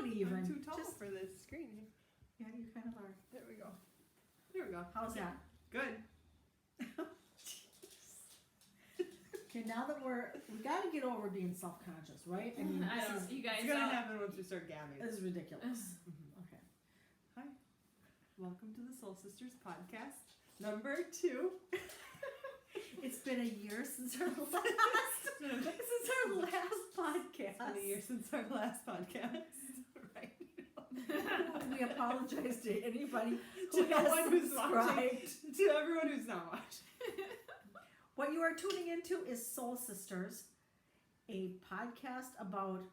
down even. I'm too tall Just- for this screen. Yeah, you kind of are. There we go. There we go. How's that? Good. Okay, now that we gotta get over being self-conscious, right? I mean, I this don't. is, You guys It's gonna don't. happen once we start gabbing. this is ridiculous. Mhm. Okay. Hi. Welcome to the Soul Sisters podcast, number 2. It's been a year since our last It's been podcast. a year since our last podcast. Right. We apologize to anybody To who no has one who's watching. subscribed. To everyone who's not watching. What you are tuning into is Soul Sisters, a podcast about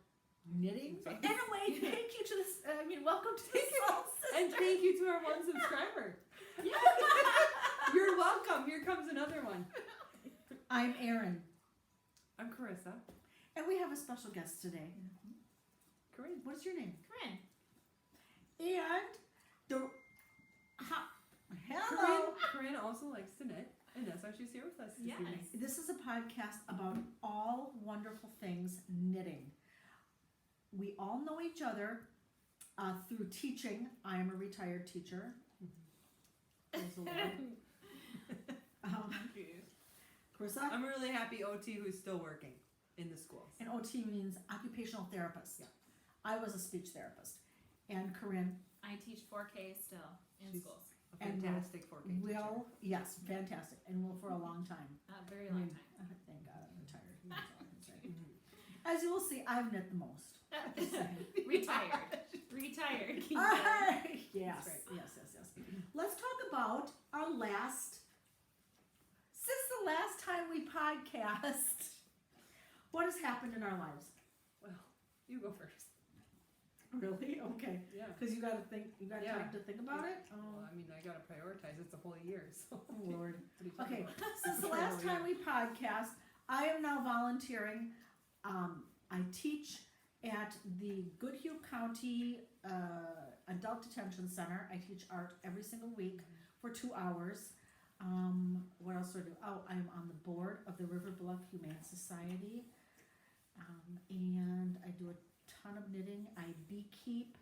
knitting. Anyway, thank you to this. Welcome to the Soul Sisters. And thank you to our 1 subscriber. You're welcome. Here comes another one. I'm Erin, I'm Carissa. and we have a special guest today. Corinne. What is your name? Corinne. And hello. Corinne also likes to knit, and that's why she's here with us this Yes. evening. This is a podcast about all wonderful things knitting. We all know each other through teaching. I am a retired teacher. Praise the Lord. Carissa? I'm a really happy OT who's still working in the schools. And OT means occupational therapist. Yeah. I was a speech therapist. And Corinne I teach 4K still in She's- schools. A And fantastic 4K teacher. will, yes, fantastic, and will for a long time. A very long time. Thank God I'm retired. That's all I can say. Mhm. As you will see, I've knit the most. Just saying. Retired. Retired. Yes, That's right. yes. Let's talk about our since the last time we podcast, what has happened in our lives? Well, you go first. Really? Okay. Yeah. Because you got to think, you got Yeah. time to think about it? Well, I mean, I gotta prioritize. It's a whole year, so. Oh, Lord. What are you talking Okay, about? since the last time we podcast, I am now volunteering. I teach at the Goodhue County Adult Detention Center. I teach art every single week for 2 hours. What else do I do? Oh, I'm on the board of the River Bluff Humane Society. And I do a ton of knitting. I beekeep.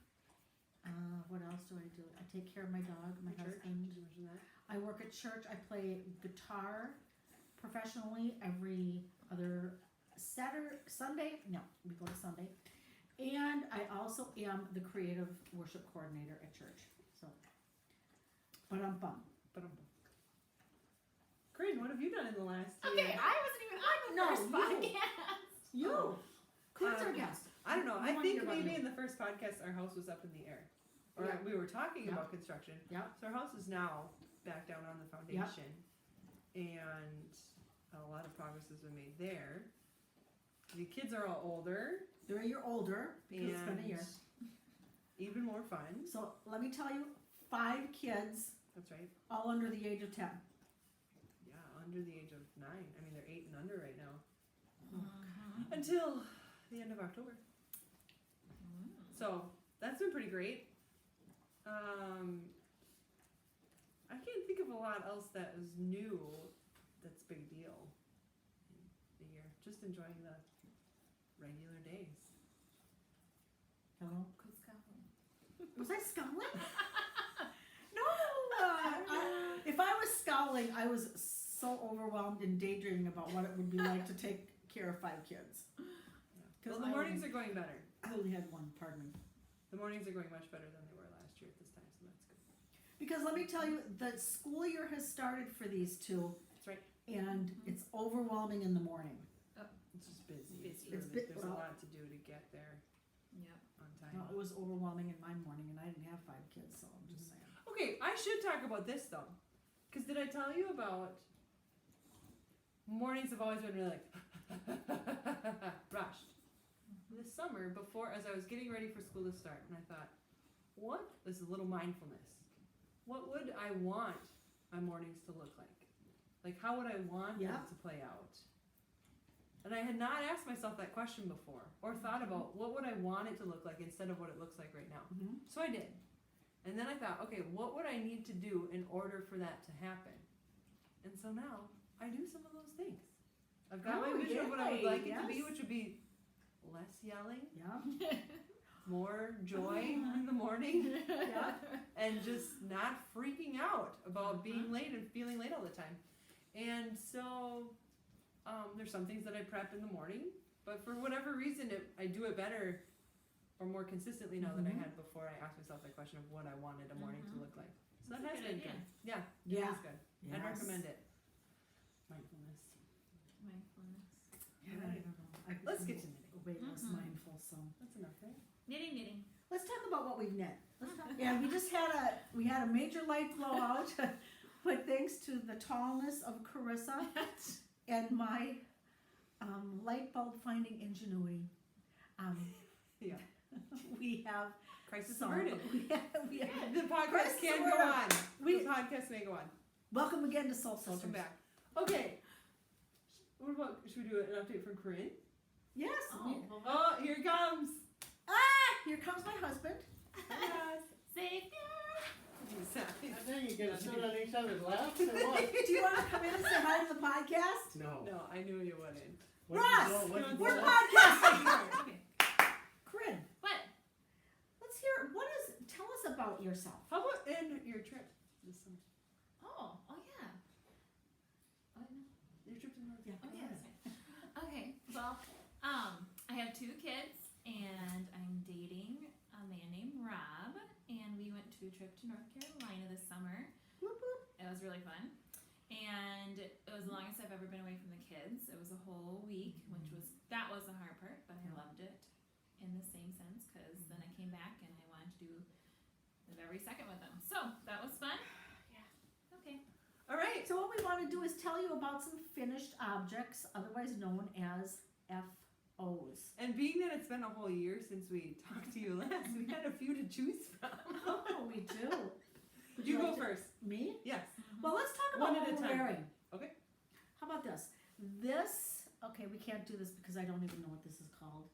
What else do I do? I take care of my dog, my Church? husband. Did you mention that? I work at church. I play guitar professionally every other Sunday. No, we go to Sunday. And I also am the creative worship coordinator at church. So, but I'm bummed. Corinne, what have you done in the last year? Okay, I wasn't even on the No, first you. podcast. You, who's our Um, guest? I don't know. We I wanna hear think about maybe you. in the first podcast our house was up in the air. Or Yeah. we were talking Yeah. about construction. Yeah. So our house is now back down on the foundation. And a lot of progress has been made there. The kids are all older. They're a year older because it's been a year. Even more fun. So let me tell you, 5 kids, That's right. all under the age of 10. Yeah, under the age of 9. I mean, they're 8 and under right now. Mhm. Until the end of October. So that's been pretty great. I can't think of a lot else that is new that's a big deal in the year. Just enjoying the regular days. Hello? Quit scowling. Was I scowling? No. If I was scowling, I was so overwhelmed and daydreaming about what it would be like to take care of 5 kids. Yeah. 'Cause Well, the I mornings only- are going better. I only had one, pardon me. The mornings are going much better than they were last year at this time, so that's good. Because let me tell you, the school year has started for these 2, That's right. and it's overwhelming in the morning. It's just busy. Busy. It's There's a well- lot to do to get there Yep. on time. No, it was overwhelming in my morning, and I didn't have 5 kids, so I'm just saying. Okay, I should talk about this though. Because did I tell you about mornings have always been really like rushed. This summer, before, as I was getting ready for school to start, and I thought, this is a little mindfulness. What would I want my mornings to look like? Like, how would I want Yeah. them to play out? And I had not asked myself that question before, or thought about what would I want it to look like instead of what it looks like right now. Mm-hmm. So I did. And then I thought, okay, what would I need to do in order for that to happen? And so now I do some of those things. I've got my Oh, vision of what I would yay, like it to be, yes. which would be less yelling, Yeah. more joy in the morning and just not freaking out about being late and feeling late all the time. And so there's some things that I prep in the morning, but for whatever reason I do it better or more consistently now than I had before I asked myself that question of what I wanted a morning to look like. So That's that a has good been idea. good. Yeah, Yeah. it is good. I'd Yes. recommend it. Mindfulness. Mindfulness. Yeah, I don't know. I Let's become get to knitting. way less Mhm. mindful, so. That's enough, right? Knitting. Let's talk about what we've knit. Yeah, we just had a major light blowout, but thanks to the tallness of Carissa and my light bulb finding ingenuity, Yeah. we have Crisis some. averted. We have The podcast Crisis can go averted. on. We- The podcast may go on. welcome again to Soul Sisters. Welcome back. Okay. What about, should we do an update from Corinne? Yes. Oh, here it comes. Here comes my husband. Yes. Safe. I think you gonna sit on each other's laps or what? Do you want to come in and say hi to the podcast? No. No, I knew you wouldn't. Ross, What you we're doing? podcasting. Okay. Corinne, What? let's hear. Tell us about yourself. How about in your trip this summer? Oh yeah. Oh, no. Your trip to North Yeah. Okay, that's fine. Okay, well, I have 2 kids, and I'm dating a man named Rob, and we went to a trip to North Carolina this summer. Whoop, whoop. It was really fun, and it was the longest I've ever been away from the kids. It was a whole week, that was the hard part, but I loved it in the same sense, because then I came back and I wanted to live every second with them. So that was fun. Yeah. Okay. All right. So what we want to do is tell you about some finished objects, otherwise known as FOs. And being that it's been a whole year since we talked to you last, we had a few to choose from. Oh, we do. Would You go like to- first. Me? Yes. Well, let's talk about One what at a we're time. wearing. Okay. How about this? Okay, we can't do this because I don't even know what this is called.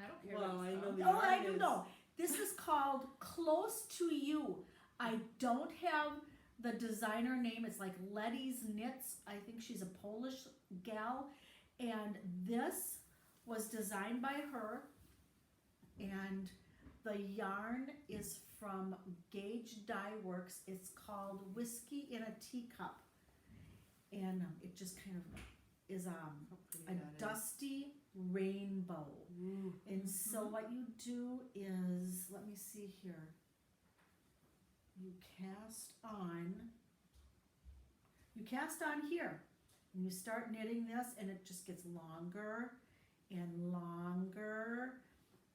I don't care. Well, what I it's know called. the Oh, I yarn do is- know. This is called Close to You. I don't have the designer name. It's like Letty's Knits. I think she's a Polish gal. And this was designed by her. And the yarn is from Gage Dye Works. It's called Whiskey in a Teacup. And it just kind of is How a pretty that is. dusty rainbow. Ooh. And so what you do is, let me see here. You cast on here, and you start knitting this, and it just gets longer and longer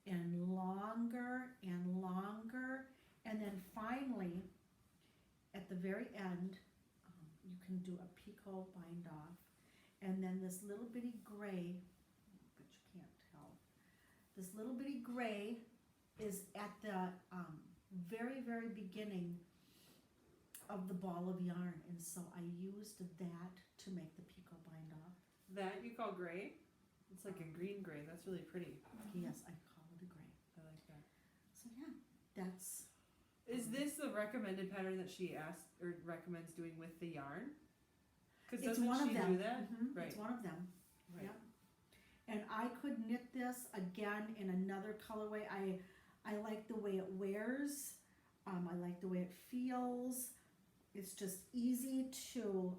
and longer and longer, and then finally, at the very end, you can do a picot bind off, and then this little bitty gray, but you can't tell. This little bitty gray is at the very, very beginning of the ball of yarn, and so I used that to make the picot bind off. That you call gray? It's like a green gray. That's really pretty. Yes, I call it a gray. I like that. So yeah, that's Is this the recommended pattern that she asked or recommends doing with the yarn? Because it's doesn't one she of them. do that? Mhm, Right. It's one of them. Right. Yep. And I could knit this again in another colorway. I like the way it wears. I like the way it feels. It's just easy to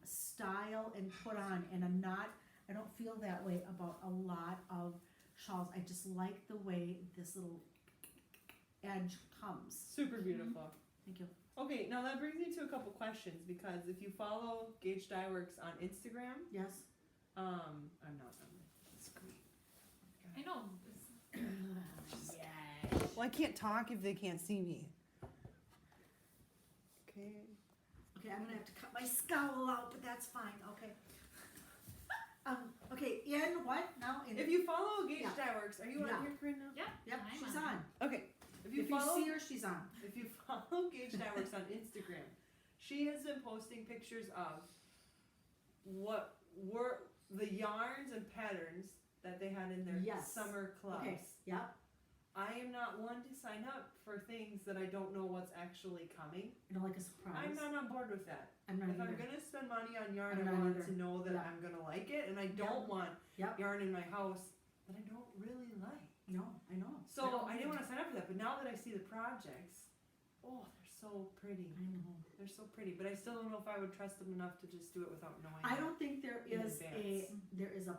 style and put on, and I don't feel that way about a lot of shawls. I just like the way this little edge comes. Super beautiful. Thank you. Okay, now that brings me to a couple questions because if you follow Gage Dye Works on Instagram, Yes. I'm not on the screen. I know. Yes. Well, I can't talk if they can't see me. Okay. Okay, I'm gonna have to cut my scowl out, but that's fine. Okay. Okay. In what now? In If you follow Gage Yeah. Dye Works, are you Yeah. on here, Corinne, now? Yep, I'm she's on. on. Okay. If you If you follow see her, she's on. If you follow Gage Dye Works on Instagram, she has been posting pictures of what were the yarns and patterns that they had in their Yes. summer clubs. Okay. Yep. I am not one to sign up for things that I don't know what's actually coming. You know, like a surprise. I'm not on board with that. I'm not If I'm either. gonna spend money on yarn, I'm I not want either. to know that Yeah. I'm gonna like it, and I don't want Yep. yarn in my house that I don't really like. No, I know. So I didn't that, but now that I see the projects, oh, they're so pretty. I know. They're so pretty, but I still don't know if I would trust them enough to just do it without knowing. I don't think there In is a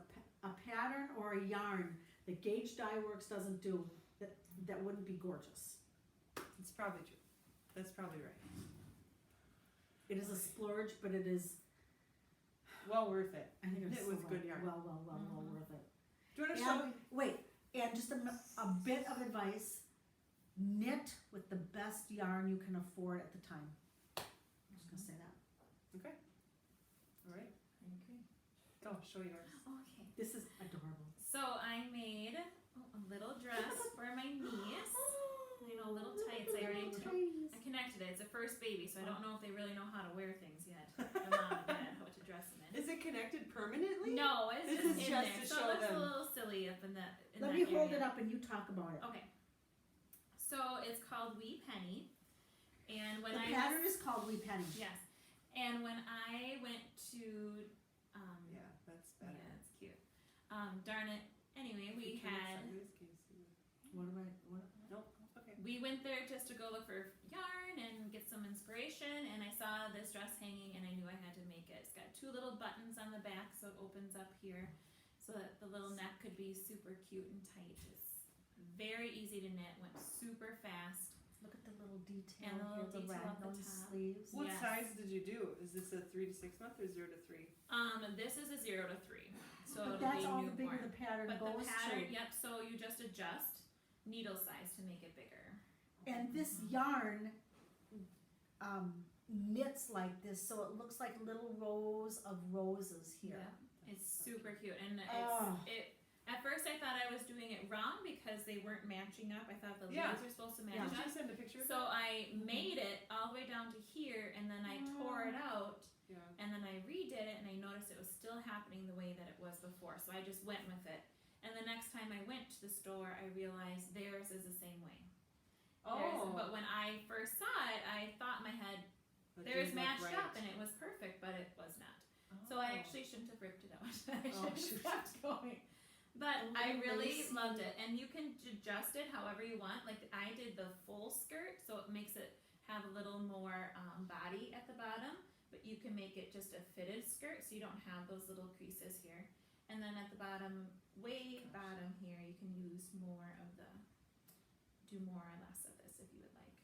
pattern or a yarn that Gage Dye Works doesn't do that wouldn't be gorgeous. It's probably true. That's probably right. It is a splurge, but it is, Well worth it. I think it's Knit so with good yarn. well worth it. Do you want to show And, me? wait, and just a bit of advice, knit with the best yarn you can afford at the time. I'm just gonna say that. Okay. All right. I agree. Go, show yours. Okay. This is adorable. So I made a little dress for my niece. You know, little tights. I connected it. It's a first baby, so I don't know if they really know how to wear things yet. The mom and dad, what to dress them in. Is it connected permanently? No, it's This just is in just there. to So show it looks them. a little silly up in that. Let me hold it up and you talk about it. Okay. So it's called Wee Penny, and when The I pattern is called Wee Penny. yes, and when I went to Yeah, that's better. yeah, it's cute. Darn it. Anyway, we Can you had. sideways? Can you see? What am I, what? Nope. Okay. We went there just to go look for yarn and get some inspiration, and I saw this dress hanging, and I knew I had to make it. It's got 2 little buttons on the back, so it opens up here, so that the little neck could be super cute and tight. It's very easy to knit, went super fast. Look at the little detail And the here, little the detail at the raglan top. sleeves. What Yes. size did you do? Is this a 3 to 6 month or 0 to 3? This is a 0 to 3, so But it'll that's be all the newborn. bigger the pattern But goes the pattern, to. yep. So you just adjust needle size to make it bigger. And this yarn, knits like this, so it looks like little rows of roses here. Yeah, it's super cute, and Oh. it. At first, I thought I was doing it wrong because they weren't matching up. I thought the Yeah. leaves were supposed to match Yeah. Did up. you send a picture of So that? I made it all the way down to here, and then I tore it out, Yeah. and then I redid it, and I noticed it was still happening the way that it was before. So I just went with it. And the next time I went to the store, I realized theirs is the same way. Oh. But when I first saw it, I thought in my head That theirs didn't look matched right. up, and it was perfect, but it was not. So I Oh. actually shouldn't have ripped it out. I Oh, should shoot. have kept going. But Oh, I really lacy. loved it, and you can adjust it however you want. Like I did the full skirt, so it makes it have a little more body at the bottom. But you can make it just a fitted skirt, so you don't have those little creases here. And then at the bottom, way bottom here, you can use more of the, do more or less of this if you would like.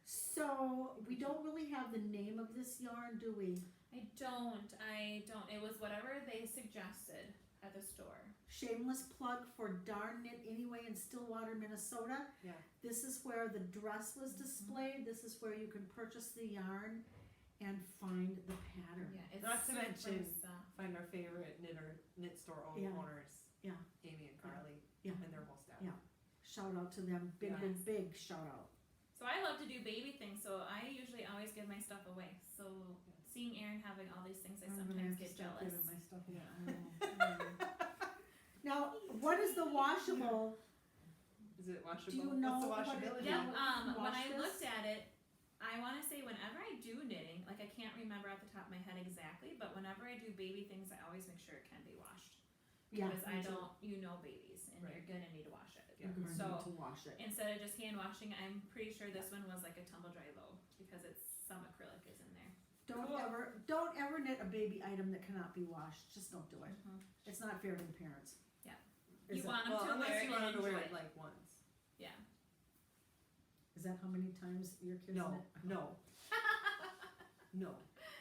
So, we don't really have the name of this yarn, do we? I don't. It was whatever they suggested at the store. Shameless plug for Darn Knit Anyway in Stillwater, Minnesota. Yeah. This is where the dress was displayed. This is where you can purchase the yarn and find the pattern. Yeah, it's Not to super mention- soft. Find our favorite knit store Yeah. owners. Yeah. Amy and Carly. Yeah. And their whole staff. Yeah. Shout out to them. Big, Yes. big, big shout out. So I love to do baby things, so I usually always give my stuff away. So seeing Erin having all these things, I I'm gonna sometimes have to get start jealous. giving my stuff away. Yeah. I know. Now, what is the washable? Is it washable? Do you know What's the what it- washability? Yep. Yeah. When Wash I this? looked at it, I want to say whenever I do knitting, like I can't remember off the top of my head exactly, but whenever I do baby things, I always make sure it can be washed. Yeah, Because me I too. don't, babies, and Right. you're gonna need to wash it. Yeah. You're gonna So- need to wash it. Instead of just hand washing, I'm pretty sure this one was like a tumble dry low because it's some acrylic is in there. Don't ever knit a baby item that cannot be washed. Just don't do it. Mhm. It's not fair to the parents. Yeah. Is You that, want them Well, to unless wear you it want and them to wear enjoy it it. like once. Yeah. is that how many times your kids No, knit? no. No.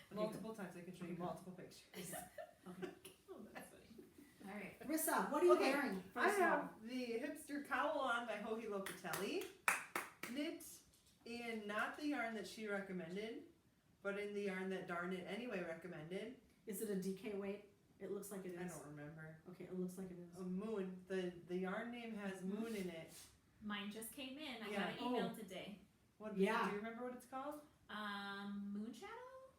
good. Multiple times. I can show you Okay. multiple pictures. Okay. Oh, that's funny. All right. Rissa, what are you Okay, wearing? I First of all? have the hipster cowl on by Joji Locatelli, knit in not the yarn that she recommended, but in the yarn that Darn It Anyway recommended. Is it a DK weight? It looks like it is. I don't remember. Okay, it looks like it is. A moon. The yarn name has moon in it. Mine just came in. I Yeah. got an email today. What? Yeah. Do you remember what it's called? Moon Shadow?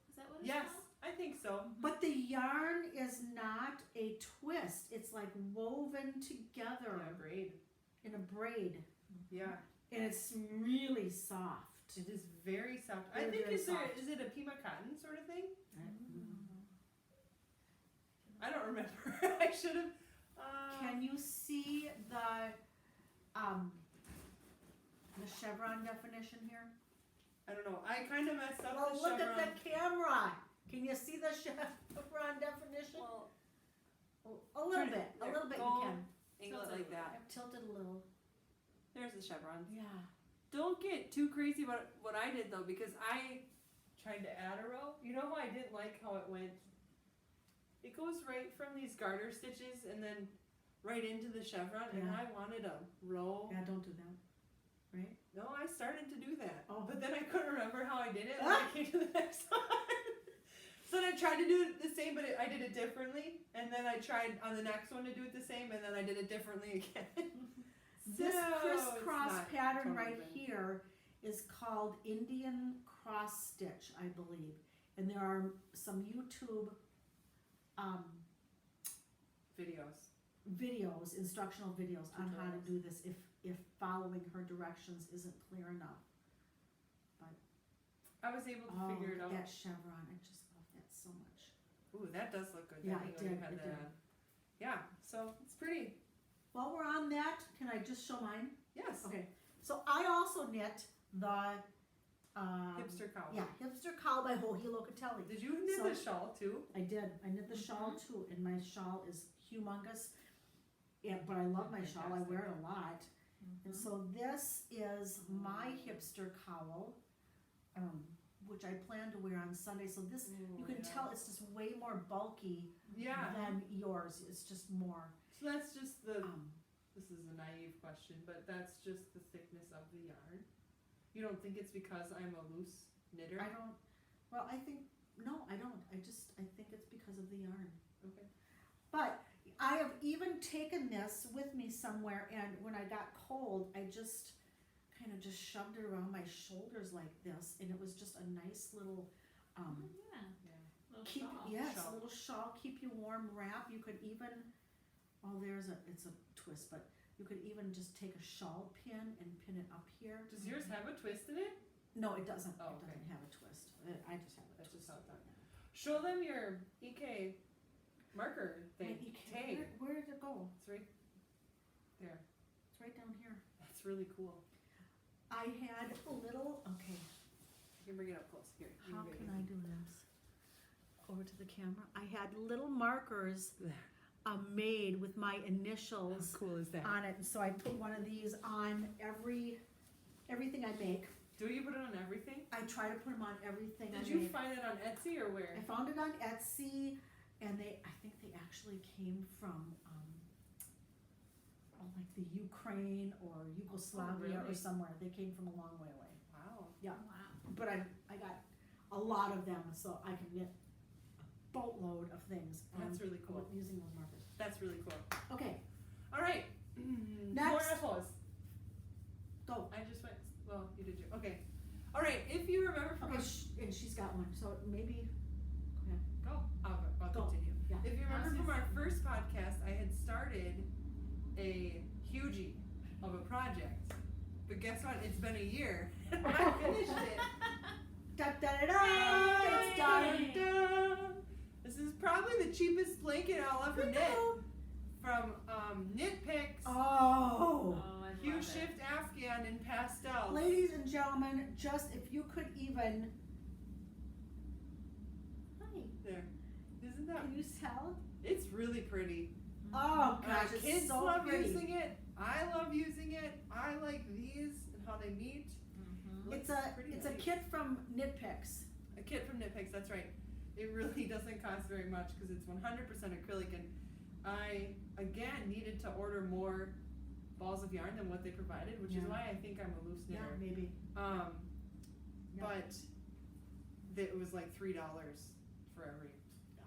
Is that what it's Yes, called? I think so. But the yarn is not a twist. It's like woven together Yeah, braid. in a braid. Yeah, And it's really soft. it is very soft. I Very, think very is soft. it a Pima cotton sort of thing? Mm-hmm. I don't remember. I should have. Can you see the the chevron definition here? I don't know. I kind of messed up Well, the look chevron. at the camera. Can you see the chevron definition? Well, A little turn it. bit, a There. little bit you Go can. angle it Tilted a like little. that. I've tilted a little. There's the chevrons. Yeah. Don't get too crazy about what I did though, because I tried to add a row. You know how I didn't like how it went? It goes right from these garter stitches and then right into the chevron, and Yeah. I wanted a row. Yeah, don't do that. Right? No, I started to do that. Oh. But then I couldn't remember how I did it when I came to the next one. So then I tried to do it the same, but I did it differently. And then I tried on the next one to do it the same, and then I did it differently again. This So, crisscross it's not pattern totally right bad. here is called Indian cross stitch, I believe. And there are some YouTube Videos. instructional videos on how to do this if following her directions isn't clear enough. I was able to figure it out. That chevron, I just love that so much. Ooh, that does look good. Yeah, that it angle you did, had it that did. on. Yeah, so it's pretty. While we're on that, can I just show mine? Yes. Okay, so I also knit the Hipster cowl. yeah, hipster cowl by Joji Locatelli. Did you knit So- the shawl too? I did. I knit the shawl too, and my shawl is humongous. Yeah, but I love my shawl. I wear it a lot. And so this is my hipster cowl, which I plan to wear on Sunday. So this, you can tell it's just way more bulky Yeah. than yours. It's just more. So that's just the. Um, This is a naive question, but that's just the thickness of the yarn. You don't think it's because I'm a loose knitter? I don't. Well, I think no, I don't. I think it's because of the yarn. Okay. But I have even taken this with me somewhere, and when I got cold, I just kind of just shoved it around my shoulders like this, and it was just a nice little Oh, yeah. Yeah. Little keep shawl. yes, Shawl. a little shawl, keep you warm wrap. You could even it's a twist, but you could even just take a shawl pin and pin it up here. Does yours have a twist in it? No, it doesn't. Oh, It okay. doesn't have a twist. I just have a That's just twist. how it's done. Show them your EK marker thing. Wait, Tag. where did it go? It's right there. It's right down here. That's really cool. I had a little. Okay. You can bring it up close. Here. you How bring can it. I do this? Over to the camera. I had little markers There. made with my initials cool is that? on it, and so I put one of these on everything I make. Do you put it on everything? I try to put them on everything I Did you make. find it on Etsy or where? I found it on Etsy, and I think they actually came from like the Ukraine or Yugoslavia or really? somewhere. They came from a long way away. Wow. Wow. But I got a lot of them, so I can knit a boatload of things. That's really cool. Using those markers. That's really cool. Okay, All right. Next. More FOs. go. I just went. Well, you did you. Okay. All right. If you remember from Okay, our and she's got one, so maybe. go, I'll Go. continue. Yeah. If you remember from our first podcast, I had started a hugie of a project, but guess what? It's been a year. and I finished it. Da da da da! It's done. Dun. This is probably the cheapest blanket I'll ever knit from Knit Picks. Oh. I Huge love Shift Afghan in pastel. Ladies and gentlemen, just if you could even. Hi. There. Isn't that? Can you tell? It's really pretty. Oh gosh, it's Kids so love pretty. using it. I love using it. I like these and how they meet. Mm-hmm. It's Looks a pretty it's a nice. kit from Knit Picks. A kit from Knit Picks, that's right. It really doesn't cost very much because it's 100% acrylic, and I again needed to order more balls of yarn than what they provided, which is Yeah. why I think I'm a loose Yeah, knitter. maybe. Um, Yeah. but it was like $3 for every,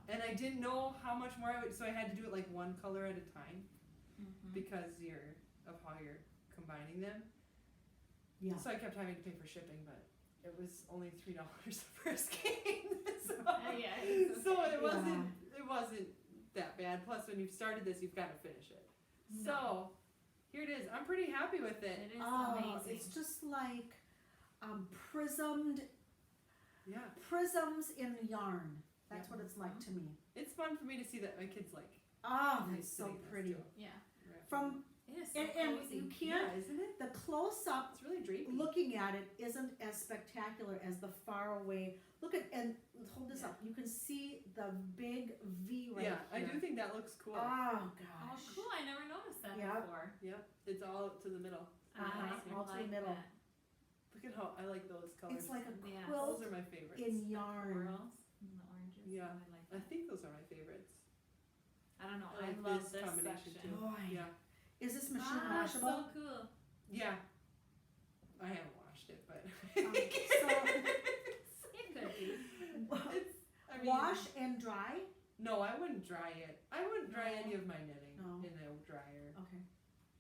and I didn't know how much more I would, so I had to do it like one color at a time Mm-hmm. because of how you're combining them. Yeah. So I kept having to pay for shipping, but it was only $3 the first game. So, Yeah, it's so okay. it wasn't that bad. Plus, when you've started this, you've got to finish it. No. So here it is. I'm pretty happy with it. It is Oh, amazing. it's just like prismed Yeah, prisms in yarn. That's Yeah. what it's like to me. it's fun for me to see that my kids like. Oh, Nice that's so sitting next pretty. to it. Yeah. From It is so And cozy. you Yeah, can't, isn't it? the close up It's really drapey. looking at it isn't as spectacular as the far away. Look at, and hold this Yeah. up. You can see the big V right yeah, here. I do think that looks cool. Oh Oh, gosh. cool! I never noticed that Yeah. before. Yep, it's all to the middle. Uh-huh, all to the like middle. that. Look at how I like those colors. It's like a Yeah. quilt Those are my favorites. in yarn. Corals and the oranges. Yeah. Oh, I like I that. think those are my favorites. I don't know. I I, like love this this combination section. too. Boy. Yeah, Is this machine Ah, washable? so cool. yeah. I haven't washed it, but It could be. it's. I mean, Wash and dry? No, I wouldn't dry it. I wouldn't dry No. any of my knitting No. in a dryer. Okay.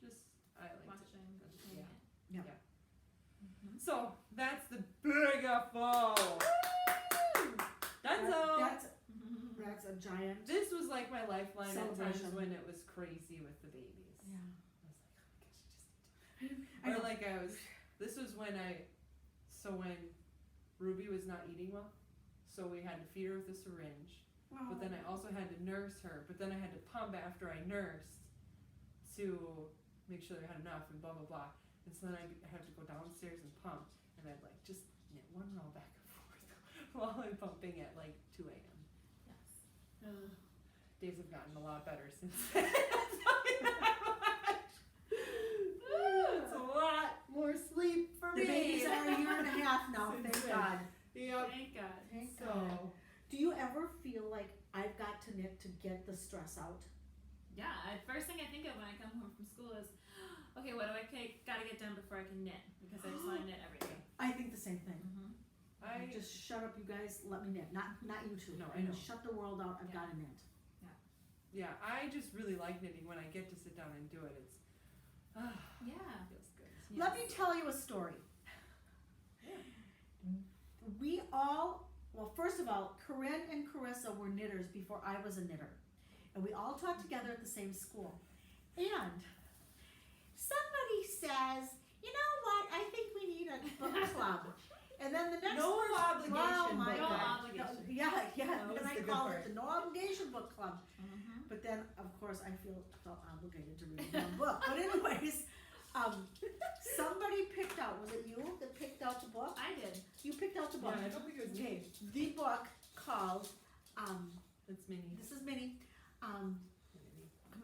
Just I like Washing. to. Yeah. Yeah. Mhm. So that's the big FO. Dunzo. That's a giant. This was like my lifeline at times Celebration. when it was crazy with the babies. Yeah. I was like, oh my gosh, you just need to. I Or know. like this was when when Ruby was not eating well, so we had to feed her with a syringe. But then I also had to nurse her. But then I had to pump after I nursed to make sure they had enough and blah blah blah. And so then I had to go downstairs and pump, and I'd like just knit one row back and forth while I'm pumping at like 2 a.m. Yes. Days have gotten a lot better since then. It's a lot more sleep for The me. babies are a year and a half now, Since thank then. God. Yep. Thank God. Thank So God. Do you ever feel like I've got to knit to get the stress out? Yeah. First thing I think of when I come home from school is, okay, what do I gotta get done before I can knit? Because I just want to knit every day. I think the same thing. Mm-hmm. I Just shut up, you guys. Let me knit. Not you two. No, I know. Shut the world out. I've Yeah. got to knit. yeah, I just really like knitting when I get to sit down and do it. It's Yeah. feels good. Let me tell you a story. We all, well, first of all, Corinne and Carissa were knitters before I was a knitter. And we all taught together at the same school. And somebody says, you know what, I think we need a book club. And then the next No person, obligation wow, my book No God. obligation. Yeah, That was and I the good call part. it the no obligation book club. Mm-hmm. But then, of course, I felt obligated to read one book. But anyways, somebody picked out, was it you that picked out the book? I did. You picked out the book. Yeah, I don't think it was me. Okay, the book called, It's mini. this is Minnie, come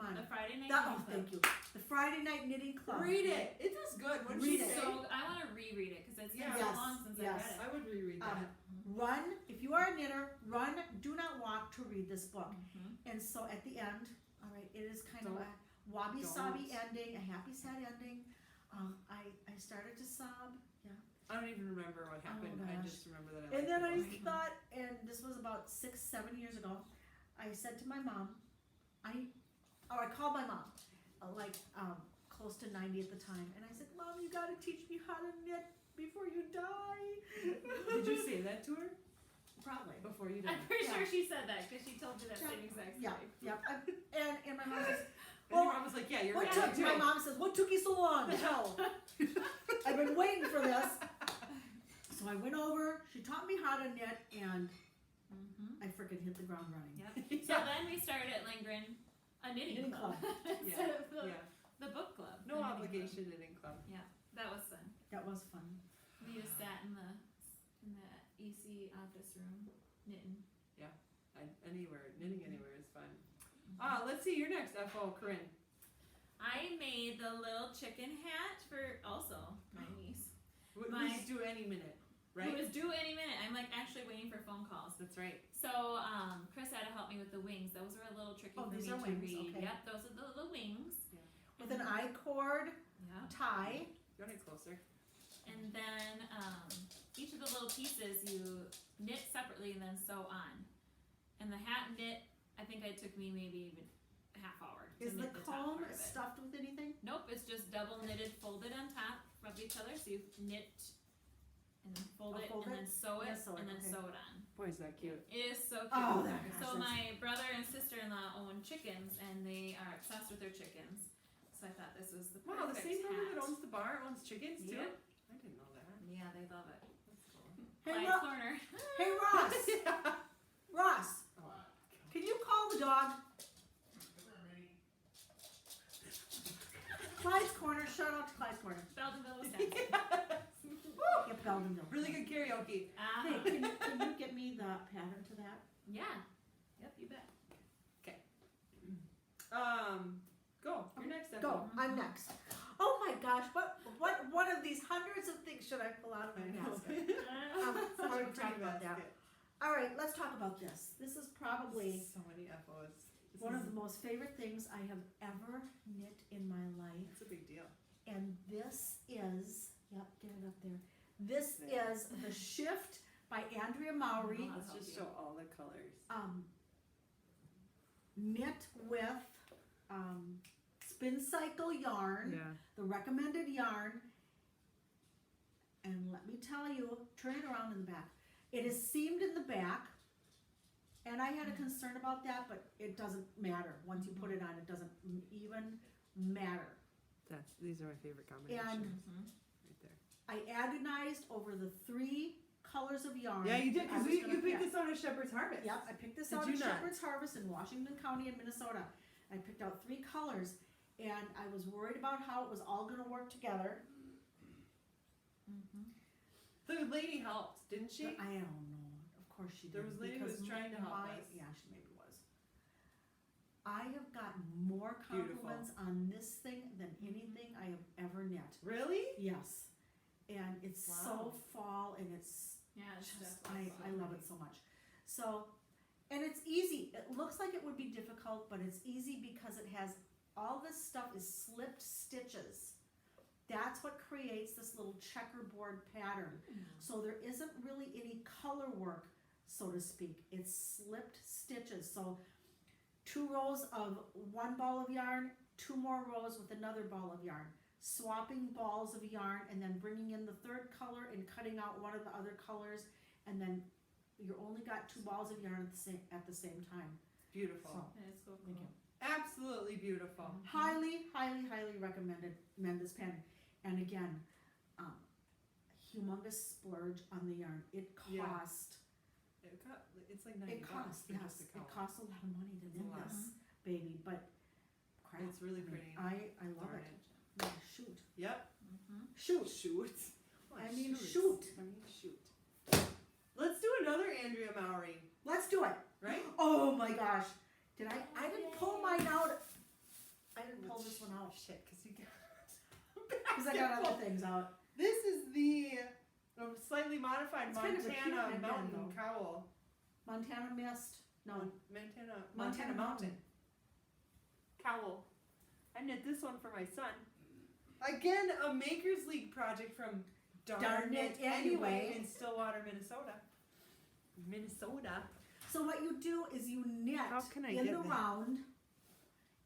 on. The Friday night. Oh, Knitting Club. thank you. The Friday Night Knitting Club. Read it. It is good. What did Read she it. say? So I want to reread it because it's been Yes, so long since yes. I read it. I would reread that. Run, if you are a knitter, run, do not walk to read this book. Mm-hmm. And so at the end, all right, it is kind of a wabi-sabi ending, a happy, sad ending. I started to sob. Yeah. I don't even remember what happened. I gosh. just remember that I And liked then the I book. thought, and this was about 6-7 years ago, I said to my mom, I called my mom, close to 90 at the time, and I said, Mom, you gotta teach me how to knit before you die. Did you say that to her Probably. before you I'm died? pretty Yeah. sure she said that because she told me that Yeah. same exact Yeah, story. yeah. And my mom says, And your mom was like, "Yeah, you're what right." took, my mom says, what took you so long? Hell, I've been waiting for this. So I went over, she taught me how to knit, and Mm-hmm. I freaking hit the ground running. Yep. So then we started at Lindgren a knitting Knitting club instead of the, Yeah. the book club. No the knitting club. obligation knitting club. That was fun. That was fun. We just sat in the EC office room knitting. Knitting anywhere is fun. Let's see your next FO, Corinne. I made the little chicken hat for also my niece. Who's due any minute, right? Who was due any minute. I'm like actually waiting for phone calls. That's right. So Chris had to help me with the wings. Those were a little tricky Oh, for these me are to wings, read. okay. Yep, those are the little wings. With an I-cord Yeah. tie. You want it closer? And then each of the little pieces you knit separately and then sew on. And the hat knit, I think it took me maybe even a half hour to Is the knit the top comb part of it. stuffed with anything? Nope, it's just double knitted, folded on top of each other. So you knit and then fold it fold and it? then sew it Yeah, sew it, and then okay. sew it on. Boy, is that cute. It is so cute. Oh, that So gosh, my brother and sister-in-law own chickens, and they are obsessed with their chickens. So I thought this was the perfect Wow, the same brother that hat. owns the bar owns chickens too? Yep. I didn't know that. Yeah, they love it. That's cool. Hey, Quiet corner. Hey, Ross. Yeah. Ross, Oh, can you call the dog? shout out to Clyde Corner. Beldenville, Wisconsin. Yep, Beldenville. Really good karaoke. Hey, can you get me the pattern to that? Yeah. Yep, you bet. Go. You're next. Stephanie. Go, I'm next. Oh my gosh, what one of these hundreds of things should I pull out of my basket? Such a Already pretty talked about that. basket. All right, let's talk about this. This is probably So many FOs. one of the most favorite things I have ever knit in my life. It's a big deal. And this is, yep, get it up there. This There. is The Shift by Andrea Mowry. Wow. Let's just show all the colors. Knit with Spin Cycle yarn, the recommended yarn. And let me tell you, turn it around in the back. It is seamed in the back. And I had a concern about that, but it doesn't matter. Once you put it on, it doesn't even matter. These are my favorite And right there. I agonized over the 3 colors of yarn. Yeah, you did I because was you gonna picked pick. this out of Shepherd's Harvest. Yep, I picked this Did out you of not? Shepherd's Harvest in Washington County in Minnesota. I picked out 3 colors, and I was worried about how it was all gonna work together. The lady helped, didn't she? I don't know. Of course she did. There was a lady who was trying to help us. Yeah, she maybe was. I have gotten more Beautiful. compliments on this thing than anything I have ever knit. Really? Yes, and it's so fall, and it's Yeah, it's just definitely I love it so much. So, and it's easy. It looks like it would be difficult, but it's easy because it has all this stuff is slipped stitches. That's what creates this little checkerboard pattern. So there isn't really any color work, so to speak. It's slipped stitches. So 2 rows of 1 ball of yarn, 2 more rows with another ball of yarn. Swapping balls of yarn and then bringing in the 3rd color and cutting out one of the other colors, and then you only got 2 balls of yarn at the same time. Beautiful. So, That is so cool. thank you. Absolutely beautiful. Highly, highly, highly recommend this pattern. And again, humongous splurge on the yarn. It Yeah. cost. It's like $90 It cost. for Yes, just a it color. costs a lot of money to It's a knit lot. this baby, but crap. It's really I mean, pretty. I love Darn it. Yeah, shoot. Yep. Shoot. Shoot. I mean, Shoot. shoot. I mean, shoot. Let's do another Andrea Mowry, Let's do it. right? Oh my gosh. I didn't pull mine out. I didn't pull this one out Shit, because you got. because I got other things out. This is the slightly modified It's kind of a cute Montana headband, Mountain though. Cowl. Montana Mist. No. Montana Mountain Cowl. I knit this one for my son. Again, a Makers League project from Darn It Anyway in Stillwater, Minnesota. So what you do is you knit How can I in get the that? round,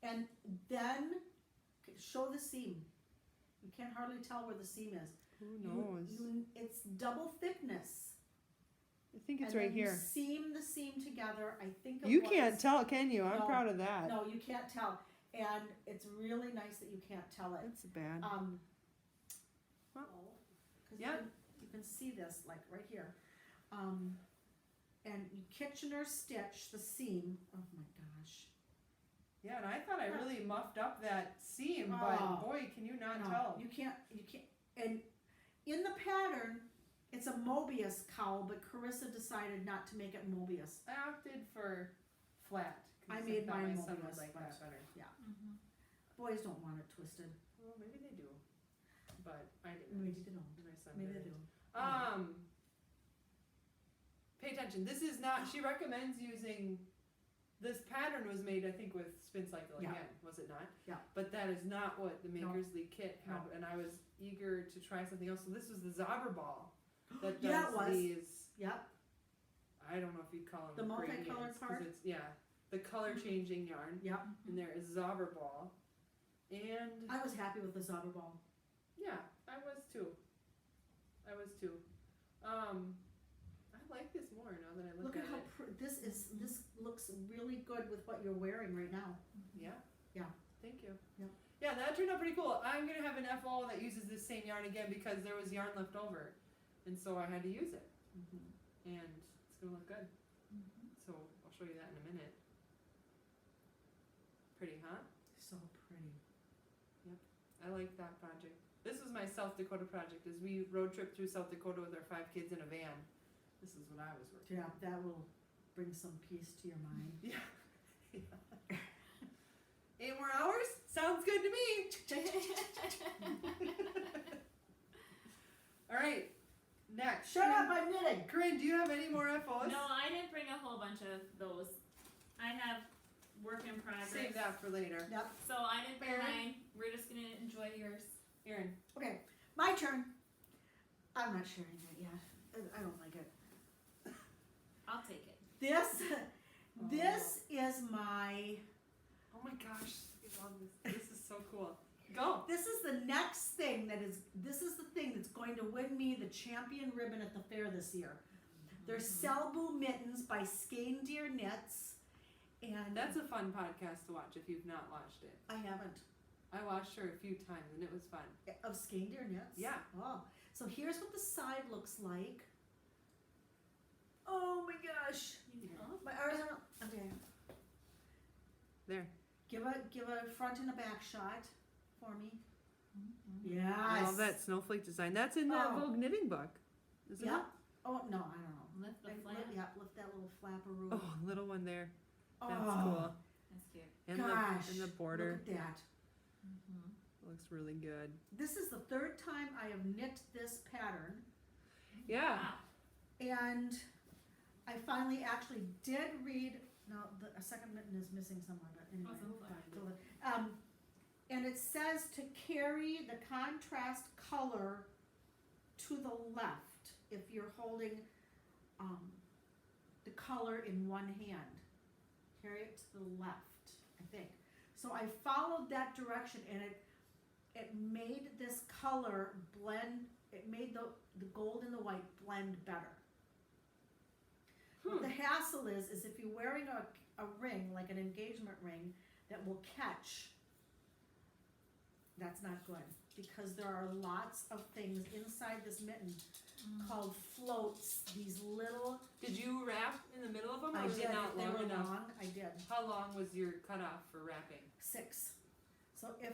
and then show the seam. You can't hardly tell where the seam is. Who It's double thickness. I think and then You seam the seam together. I think. You can't tell, can you? I'm No. proud of that. No, you can't tell, and it's really nice that you can't tell it. That's bad. Well, 'cause yeah. you can see this like right here, and you Kitchener stitch the seam. Oh my gosh! Yeah, and I thought I really muffed up that seam, Oh. but boy, can you not No, tell. you can't. And in the pattern, it's a Mobius cowl, but Carissa decided not to make it Mobius. I opted for flat. 'cause I made thought mine my son would Mobius, like but- that better. Boys don't want it twisted. Well, maybe they do, but I didn't. Maybe they don't. My son Maybe they didn't. do. Pay attention. This is not. She recommends using. This pattern was made, I think, with Spin Cycle Yeah. again, was it not? Yeah. But that is not what the No. Makers League kit had, No. and I was eager to try something else. So this was the Zobber Ball that does Yeah, it was. these. Yep. I don't know if you'd call them The multicolored gradients, 'cause part? It's, yeah, the color changing yarn, Yep. and there is Zobber Ball, and I was happy with the Zobber ball. yeah, I was too. I like this more now that I look Look at at how it. this looks really good with what you're wearing right now. Yeah. Yeah. Thank you. Yeah. Yeah, that turned out pretty cool. I'm gonna have an FO that uses this same yarn again because there was yarn left over, and so I had to use it, and it's gonna look good. So I'll show you that in a minute. Pretty, huh? So pretty. I like that project. This was my South Dakota project. As we road trip through South Dakota with our 5 kids in a van. This is what I was working. Yeah, that will bring some peace to your mind. Yeah. 8 more hours? Sounds good to me. All right. Next. Shut up, I'm knitting. Corinne, do you have any more FOs? No, I didn't bring a whole bunch of those. I have work in progress. Save that for later. So I didn't bring Erin? mine. We're just gonna enjoy yours. Erin. Okay, my turn. I'm not sharing it yet. I don't like it. I'll take it. This is my. Oh my gosh. I love this. This is so cool. Go. This is the next thing this is the thing that's going to win me the champion ribbon at the fair this year. They're Selbu mittens by Skein-Deer Knits, and That's a fun podcast to watch if you've not watched it. I haven't I watched her a few times and it was fun. of Skein-Deer Knits. Yeah. Oh, so here's what the side looks like. Oh my gosh, my arm. Okay, There. give a front and a back shot for me. Yes. I love that snowflake design. That's in that Oh. Vogue knitting book, isn't Yeah. it? Oh no, I don't know. Lift the Lift, flap. lift that little flapperoo. Oh, little one there. That's Oh, cool. That's cute. And gosh, the border Look at that. looks really good. This is the 3rd time I have knit this pattern, Yeah. Wow. and I finally actually did read. No, a second mitten is missing somewhere, but anyway. Oh, so fine. we'll find it. And it says to carry the contrast color to the left if you're holding the color in one hand. Carry it to the left, I think. So I followed that direction, and it made this color blend. It made the gold and the white blend better. What the hassle is if you're wearing a ring, like an engagement ring, that will catch, that's not good. Because there are lots of things inside this mitten called floats, these little, Did you wrap in the middle of them, or I was did, it not if they long were enough? long, I did, How long was your cutoff for wrapping? 6. So if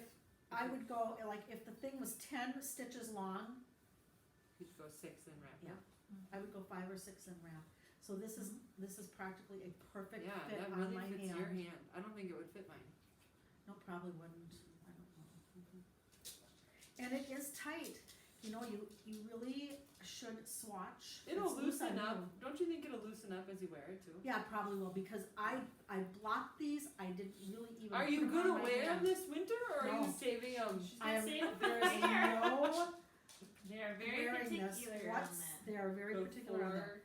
I would go, like, if the thing was 10 stitches long, You'd go 6 and wrap. Yeah. I would go 5 or 6 and wrap. So this is practically a perfect Yeah, fit that on really my fits hand. your hand. I don't think it would fit mine. No, probably wouldn't. I don't know. And it is tight. You know, you really should swatch. It'll It's loose loosen on up. you. Don't you think it'll loosen up as you wear it too? Yeah, it probably will, because I blocked these. I didn't really even. Are you put 'em on gonna my wear them hand. this winter, or are you No. saving them? She's I gonna am. save them for There is later. no They're very wearing this. particular on What's that. they are very particular on that. Before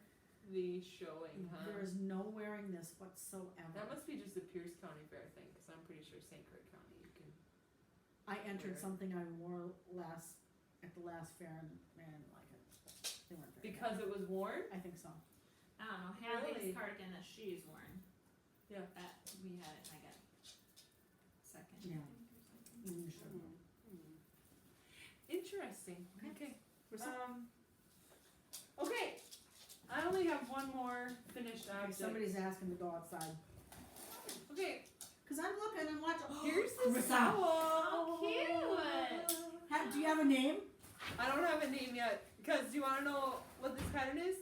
the showing, huh? There is no wearing this whatsoever. That must be just a Pierce County Fair thing, because I'm pretty sure St. Croix County you can. I entered Weird. something I wore at the last fair, and I didn't like it. They weren't very Because it was worn? good. I think so. I don't know. Hadley's Really? cardigan that she's worn. Yeah. That we had it. I got second. Yeah. I think, or something. You should. Interesting. Okay. Where's that? Okay. I only have one more finished object. Somebody's asking to go outside. Okay. Cause I'm looking, I'm watching. Here's the Marissa. towel. Oh, cute. Do you have a name? I don't have a name yet, because do you want to know what this pattern is?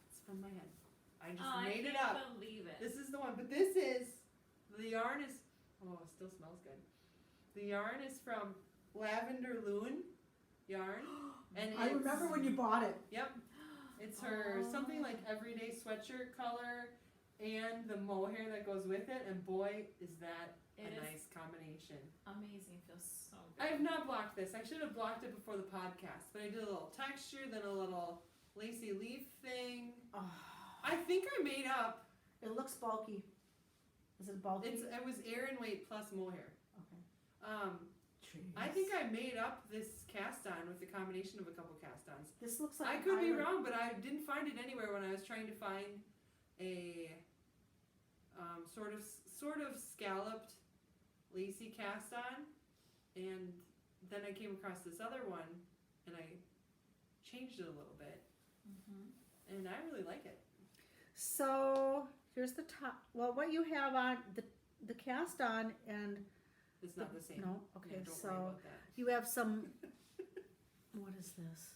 It's from my head. I just Oh, made I it can't up. believe it. This is the one, but this is, the yarn is, oh, it still smells good. The yarn is from Lavender Loon yarn, and I remember when you bought it. Yep, it's her something like everyday sweatshirt color, and the mohair that goes with it, and boy, is that It a is nice combination. amazing. It feels so good. I have not blocked this. I should have blocked it before the podcast, but I did a little texture, then a little lacy leaf thing. Oh, I think I made up. it looks bulky. Is it bulky? It was Aran weight plus mohair. Okay. I think I made up this cast on with the combination of a couple cast ons. This looks like I an could be island. wrong, but I didn't find it anywhere when I was trying to find a sort of scalloped lacy cast on, and then I came across this other one, and I changed it a little bit, and I really like it. So here's the top. Well, what you have on the cast on and It's not the same. No, Yeah, okay, don't worry so about that. you have some, what is this?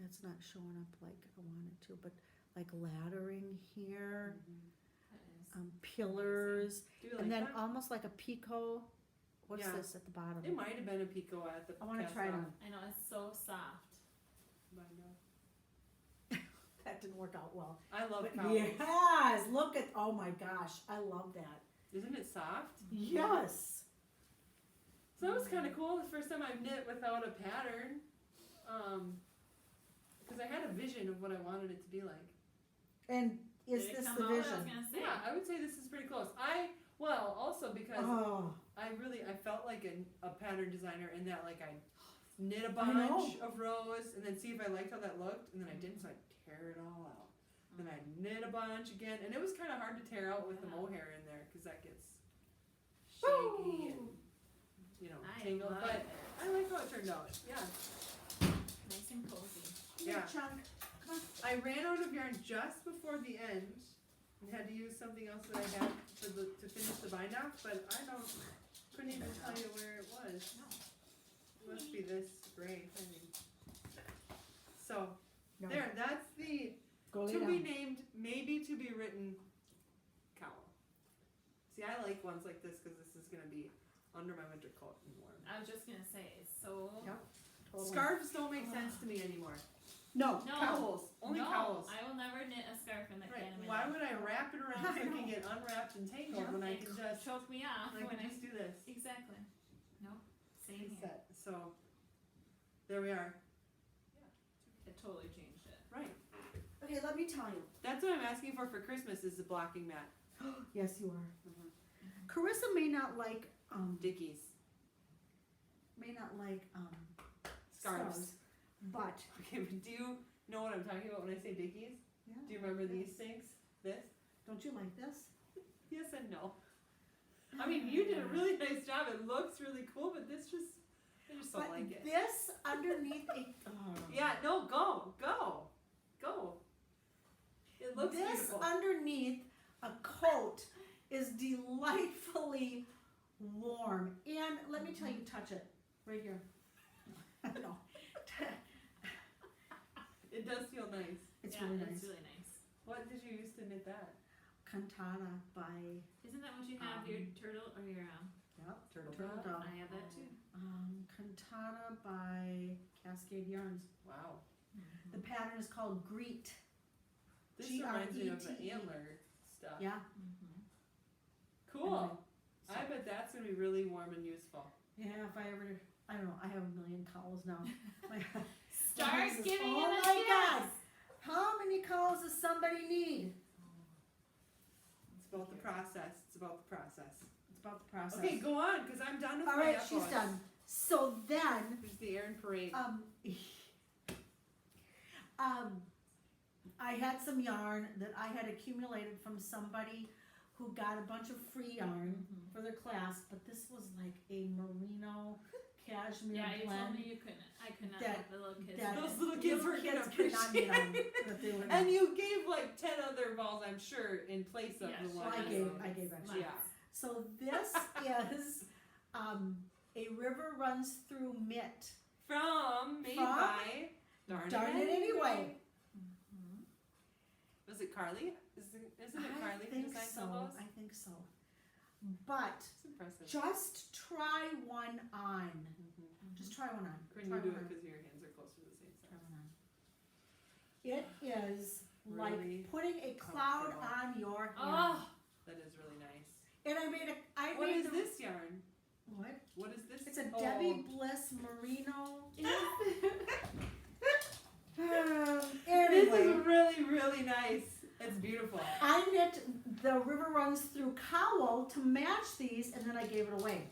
It's not showing up like I want it to, but like laddering here, That is. pillars, Do you like and then that? almost like a picot. What's Yeah. this at the bottom? It might have been a Pico at the I wanna cast try it off on. I know, it's so soft. binder. That didn't work out well. I love But cowls. yes, look at, oh my gosh, I love that. Isn't it soft? Yes. So that was kind of cool. The first time I've knit without a pattern. Because I had a vision of what I wanted it to be like. And is Did it this come the out? I was vision? gonna say. Yeah, I would say this is pretty close. Also because Oh, I felt like a pattern designer in that like I knit a I know. bunch of rows and then see if I liked how that looked, and then I didn't, so I'd tear it all out. Then I'd knit a bunch again, and it was kind of hard to tear out with the Yeah. mohair in there because that gets shaggy and I tangled. love But it. I like how it turned out. Yeah. Nice and cozy. Yeah. chunk. I ran out of yarn just before the end and had to use something else that I had to finish the bind off, but couldn't even tell you where it was. It must be this gray thing. So, No. there, that's the Go lay to be down. named, maybe to be written cowl. See, I like ones like this because this is going to be under my winter coat and warm. I was just gonna say, it's so. Yep. Totally. Scarves don't make sense to me anymore. No. No. Cowls, only no, cowls. I will never knit a scarf in that Right. kind of Why would I wrap it around so I it know. can get unwrapped and tangled when I It can just choke me off I when can just do this? Exactly. Nope. Same here. Set. So there we are. It totally changed it. Right. Okay, let me tell you. That's what I'm asking for Christmas is the blocking mat. Yes, you are. Carissa may not like Dickies. scarves, but Okay, but do you know what I'm talking about when I say Dickies? yeah. Do you remember these Yes. things? This? Don't you like this? Yes and no. I mean, you did a really nice job. It looks really cool, but I just don't But like it. this underneath a Yeah, no, go. It looks this beautiful. underneath a coat is delightfully warm. And let me tell you, touch it right here. No, It does feel nice. it's yeah, really nice. It's really nice. What did you use to knit that? Cantata by Isn't that what you have, your turtle or your Turtle Turtle Dove. Dove. I have that too. Cantata by Cascade Yarns. Wow. The pattern is called Greet. This reminds me of the Grete. antler stuff. Yeah. Cool. So- I bet that's gonna be really warm and useful. Yeah, if I ever, I don't know, I have a million cowls now. My- Start husband's, giving oh him a my chance. God. How many cowls does somebody need? It's about the process. It's about the process. It's about the process. Okay, go on, because I'm done with All my right, she's epos. done. So then, There's the Erin Parade. I had some yarn that I had accumulated from somebody who got a bunch of free yarn for their class, but this was like a merino cashmere Yeah, you told blend. me you couldn't. I could not That- let the little kids. that- Those little kids were kids gonna could not get on. appreciate But they were not. And you gave like 10 other balls, I'm sure, in place of Yes, the she one. I does. gave extra. Yeah. So this is a river runs through mitt. Made From by Darn It Anyway. Was it Carly? Isn't it Carly who think designed so. some of those? I think so. But It's impressive. just try one on. Mhm. Just try one on. Couldn't Try you do one it on. because your hands are closer to the same Try size? one on. It is Really like putting a cloud comfortable. on your hand. Oh, That is really nice. And I made What made is the, this yarn? What? What is this? It's a Oh. Debbie Bliss merino. This Anyway, is really, really nice. It's beautiful. I knit the river runs through cowl to match these, and then I gave it away.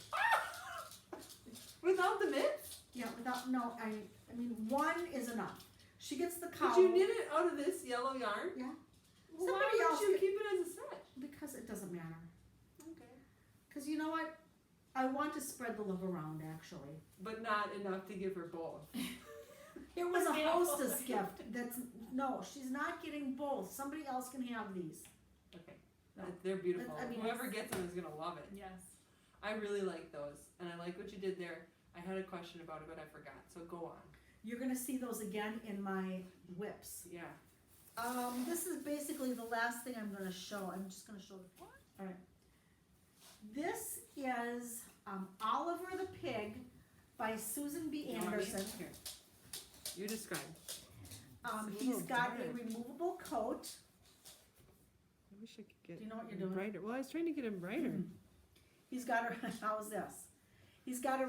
Without the mitts? Yeah, without I mean one is enough. She gets the cowl Could you knit it out of this yellow yarn? Yeah. Well, Somebody why else would you could- keep it as a set? because it doesn't matter. Okay. Because you know what? I want to spread the love around. Actually, But not enough to give her both. it was a Yeah. hostess gift. No, she's not getting both. Somebody else can have these. Okay. No. They're beautiful. I mean, Whoever gets them is gonna love it. yes. I really like those, and I like what you did there. I had a question about it, but I forgot, so go on. You're gonna see those again in my whips. Yeah. This is basically the last thing I'm gonna show. I'm just gonna show the, alright. This is, Oliver the Pig by Susan B. You want me? Anderson. Here. You describe. It's a He's little got a dark. removable coat. I wish I could get Do you know what you're doing? brighter. Well, I was trying to get him brighter. He's got a, how's this? He's got a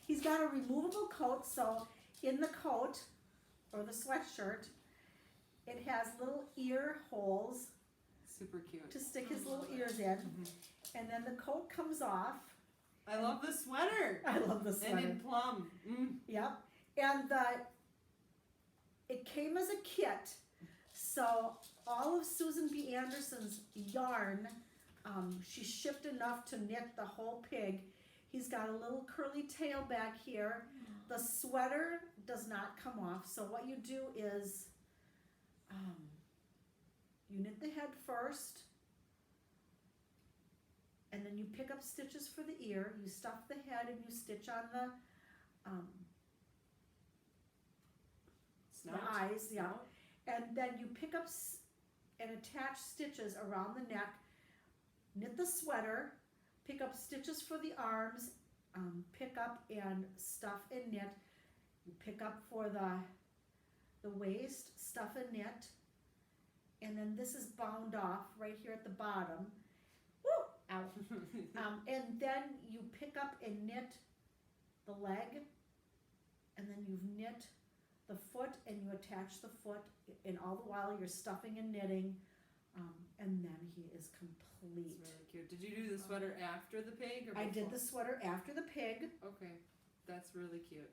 he's got a removable coat, so in the coat, or the sweatshirt, it has little ear holes Super cute. to stick his little ears in, and then the coat comes off. I love the sweater. I love the And sweater. in plum. Yep, and it came as a kit, so all of Susan B. Anderson's yarn, she shipped enough to knit the whole pig. He's got a little curly tail back here. The sweater does not come off, so what you do is, you knit the head first, and then you pick up stitches for the ear, you stuff the head and you stitch on the Snout. eyes, yeah. Snout. And then you pick up and attach stitches around the neck, knit the sweater, pick up stitches for the arms, pick up and stuff and knit. You pick up for the waist, stuff and knit. And then this is bound off right here at the bottom. Woo! Out. And then you pick up and knit the leg, and then you've knit the foot and you attach the foot, and all the while you're stuffing and knitting, and then he is complete. It's really cute. Did you do the sweater after the pig or before? I did the sweater after the pig. Okay, that's really cute.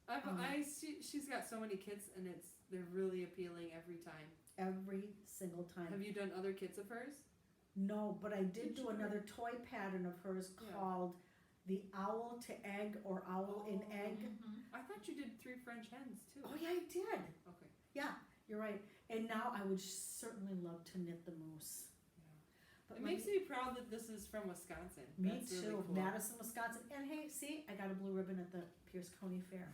Um, I see she's got so many kits and they're really appealing every time. Every single time. Have you done other kits of hers? No, but I did Did do you? another toy pattern of hers Yeah. called the owl to egg or owl in egg. I thought you did 3 French hens too. Oh yeah, I did. Okay. Yeah, you're right. And now I would certainly love to knit the moose. But It let makes me proud that this is from Wisconsin. me That's too, really cool. Madison, Wisconsin. And hey, see, I got a blue ribbon at the Pierce County Fair.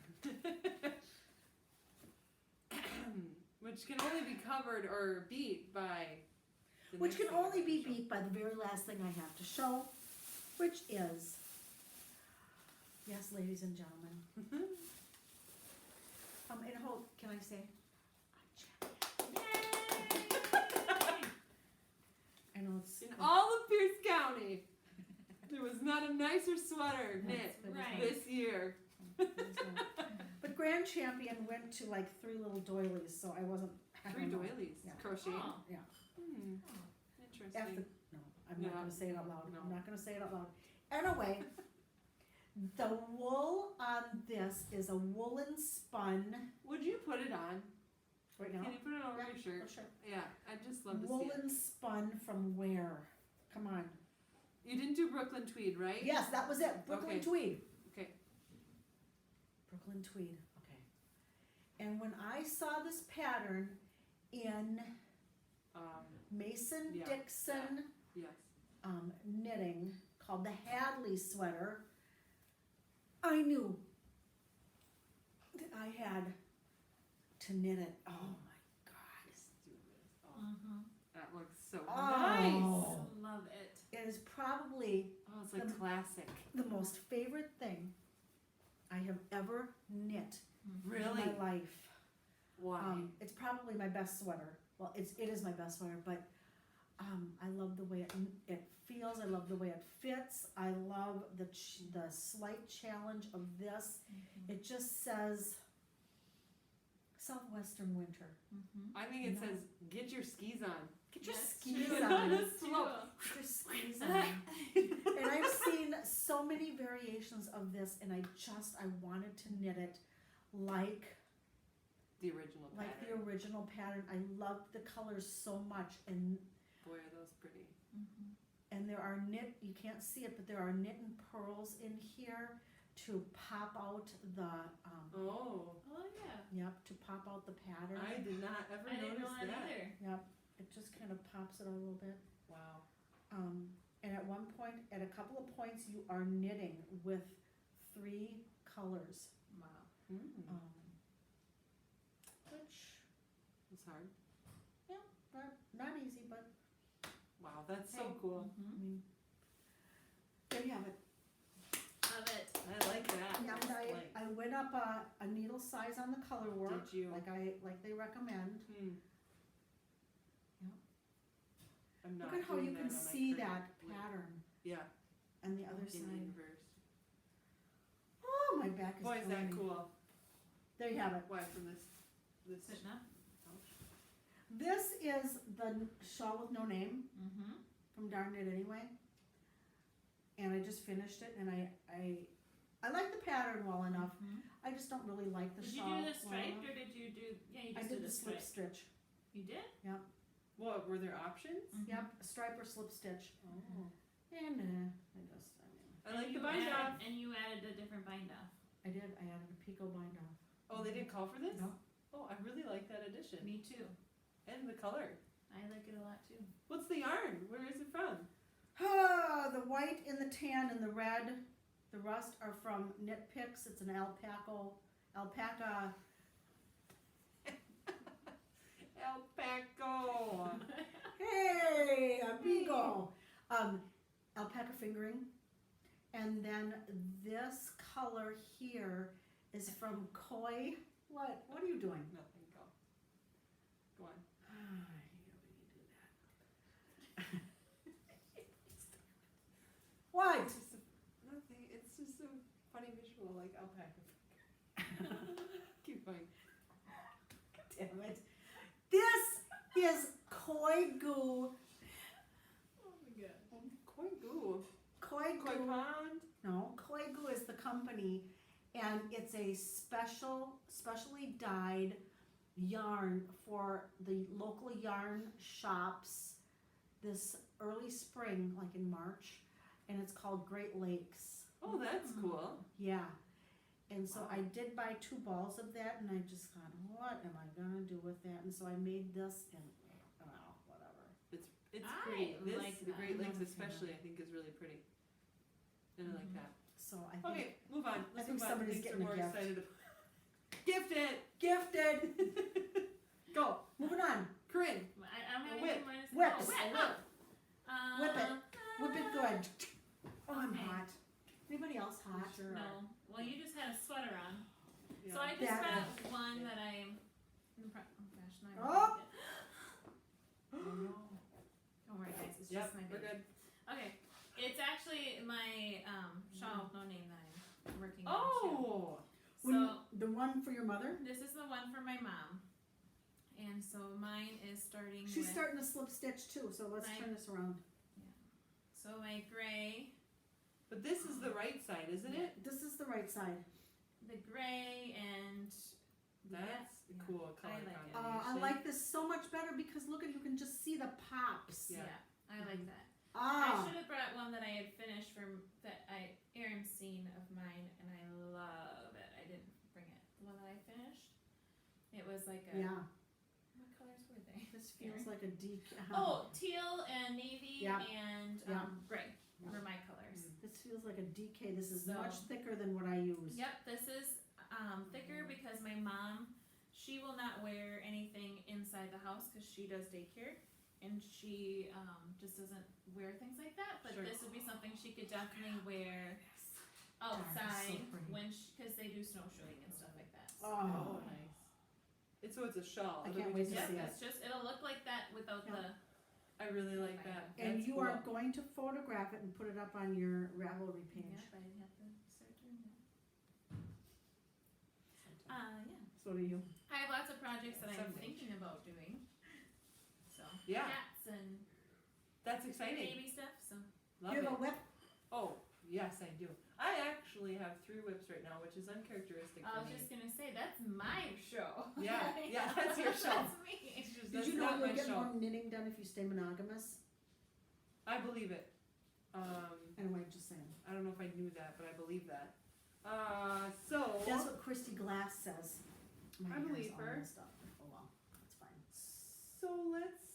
Which can only be covered or beat by the Which next can thing I'm only gonna be show. beat by the very last thing I have to show, which is, yes, ladies and gentlemen. And hold, can I say? I know it's. In all of Pierce County, there was not a nicer sweater knit Right. this year. But Grand Champion went to like 3 little doilies, so I wasn't. I 3 don't know. doilies. Yeah. Crocheting. Oh. Yeah. Hmm. Interesting. After, no, I'm not Yeah. gonna say it out loud. I'm No. not gonna say it out loud. Anyway, the wool on this is a woolen spun. Would you put it on? Right now? Can you put it over Yeah, your shirt? oh, sure. Yeah, I'd just love to see it. Woolen spun from where? Come on. You didn't do Brooklyn tweed, right? Yes, that was it. Brooklyn Okay. tweed. Okay. Brooklyn tweed. Okay. And when I saw this pattern in Mason Yeah, Dixon Yes. knitting called the Hadley sweater, I knew that I had to knit it. Oh my God. Let's do this. Oh, Mm-hmm. that looks so Oh. nice. Love it. It is probably Oh, it's like The- classic. the most favorite thing I have ever knit Really? in my life. Why? It's probably my best sweater. Well, it is my best sweater, but I love the way it feels. I love the way it fits. I love the slight challenge of this. It just says Southwestern winter. I think it No. says, get your skis on. Get your Yes, skis true. on. That's Slope. Get your skis on. And I've seen so many variations of this, and I wanted to knit it like The original the pattern. original pattern. I loved the colors so much, and Boy, are those pretty. there are knit, you can't see it, but there are knit and pearls in here to pop out the, Oh, Oh yeah. to pop out the pattern. I did not ever I didn't know notice that that. either. It just kind of pops it out a little bit. Wow. And at one point, at a couple of points, you are knitting with 3 colors, Wow. which, It's hard. not easy, but, Wow, that's so Hey. cool. I mean, there you have it. Love it. I like that. And Like, I went up a needle size on the color work, did you? like they recommend. Yep. I'm not Look at how doing you that can on my see current that lip. pattern Yeah, on the other in side. inverse. Oh, my back is Boy, is that killing me. cool. There you have it. Why, from this Sitting up. This is the shawl with no name Mm-hmm. from Darn It Anyway. And I just finished it, and I like the pattern well enough. I just don't really like the Did you shawl. do the well striped enough. or did you do? Yeah, you I just did did the slip stripe. stitch. You did? What, were there options? Yep, stripe or slip stitch. Oh. And I mean, I like you the bind added, off. and you added a different bind off. I did. I added a picot bind off. Oh, they didn't call for this? No. Oh, I really like that addition. Me too. And the color. I like it a lot too. What's the yarn? Where is it from? Ah, the white and the tan and the red, the rust are from Knit Picks. It's an alpaca. Alpaca. Hey, amigo. Alpaca fingering. And then this color here is from Koi. What? What are you doing? Nothing, go. Go on. What? It's just nothing. It's just a funny visual, like alpaca. Keep going. Damn it. This is Koi Goo. Oh my god. Koi goo. Koi Koi Goo. pond. No, Koi Goo is the company, and it's a specially dyed yarn for the local yarn shops this early spring, like in March, and it's called Great Lakes. Oh, that's cool. Yeah. And so Wow. I did buy 2 balls of that, and I just thought, what am I gonna do with that? And so I made this, and whatever. It's I pretty. This, like the that. Great Lakes Okay. especially, I think is really pretty. And I like that. So I think Okay, move on. Let's think move on. somebody's Things getting are a more gift. excited about. Gifted. gifted. Go. Moving on. Corinne. I don't have Whip. anything more to say. Whips. Oh, whip. Whip. Whip it. Whip it good. Oh, I'm Okay. hot. Anybody else hot? Sure. No. Well, you just had a sweater on. Yeah. So I just That got one that I'm. Oh gosh, now I Oh. ruined it. Oh, no. Don't worry, guys. It's Yep, just my we're baby. good. Okay, it's actually my shawl with no name that I'm working on too. Oh. So The one for your mother? this is the one for my mom, and so mine is starting She's with starting to slip stitch too, so let's Right. turn this around. so my gray, But this is the right side, isn't it? This is the right side. the gray, and That's a yeah, cool color I like it. combination. I like this so much better because look at, you can just see the pops. yeah, I like that. I Ah, should have brought one that I had finished from Aaron's scene of mine, and I love it. I didn't bring it. The one that I finished, it was like a yeah. what colors were they? This feels like a deep. Oh, teal and navy Yeah. and Yeah. gray Yeah. were my colors. This feels like a DK. This is So- much thicker than what I use. Yep, this is thicker because my mom, she will not wear anything inside the house because she does daycare and she just doesn't wear things like that. But Sure. this would be something she could definitely wear Oh, outside so pretty. when because they do snowshoeing and stuff like that. So. Oh, nice. So it's a shawl. I It'll can't be wait to just- see Yep, it. it's just it'll look like that without Yeah. I really like that. And That's you cool. are going to photograph it and put it up on your Ravelry the. page. Yep, I didn't have to start doing that. Yeah. So do you. I have lots of projects that I'm Someday. thinking about doing. So Yeah. cats and That's exciting. baby stuff. So Love Do you it. have a whip? Oh, yes, I do. I actually have 3 whips right now, which is uncharacteristic I for was me. just gonna say that's my show. Yeah, yeah, that's your show. That's me. It's just, Did that's you know not you'll my get show. more knitting done if you stay monogamous? I believe it. Anyway, just saying. I don't know if I knew that, but I believe that. So That's what Christy Glass says. My I hair is believe all her. messed up. Oh well, that's fine. So let's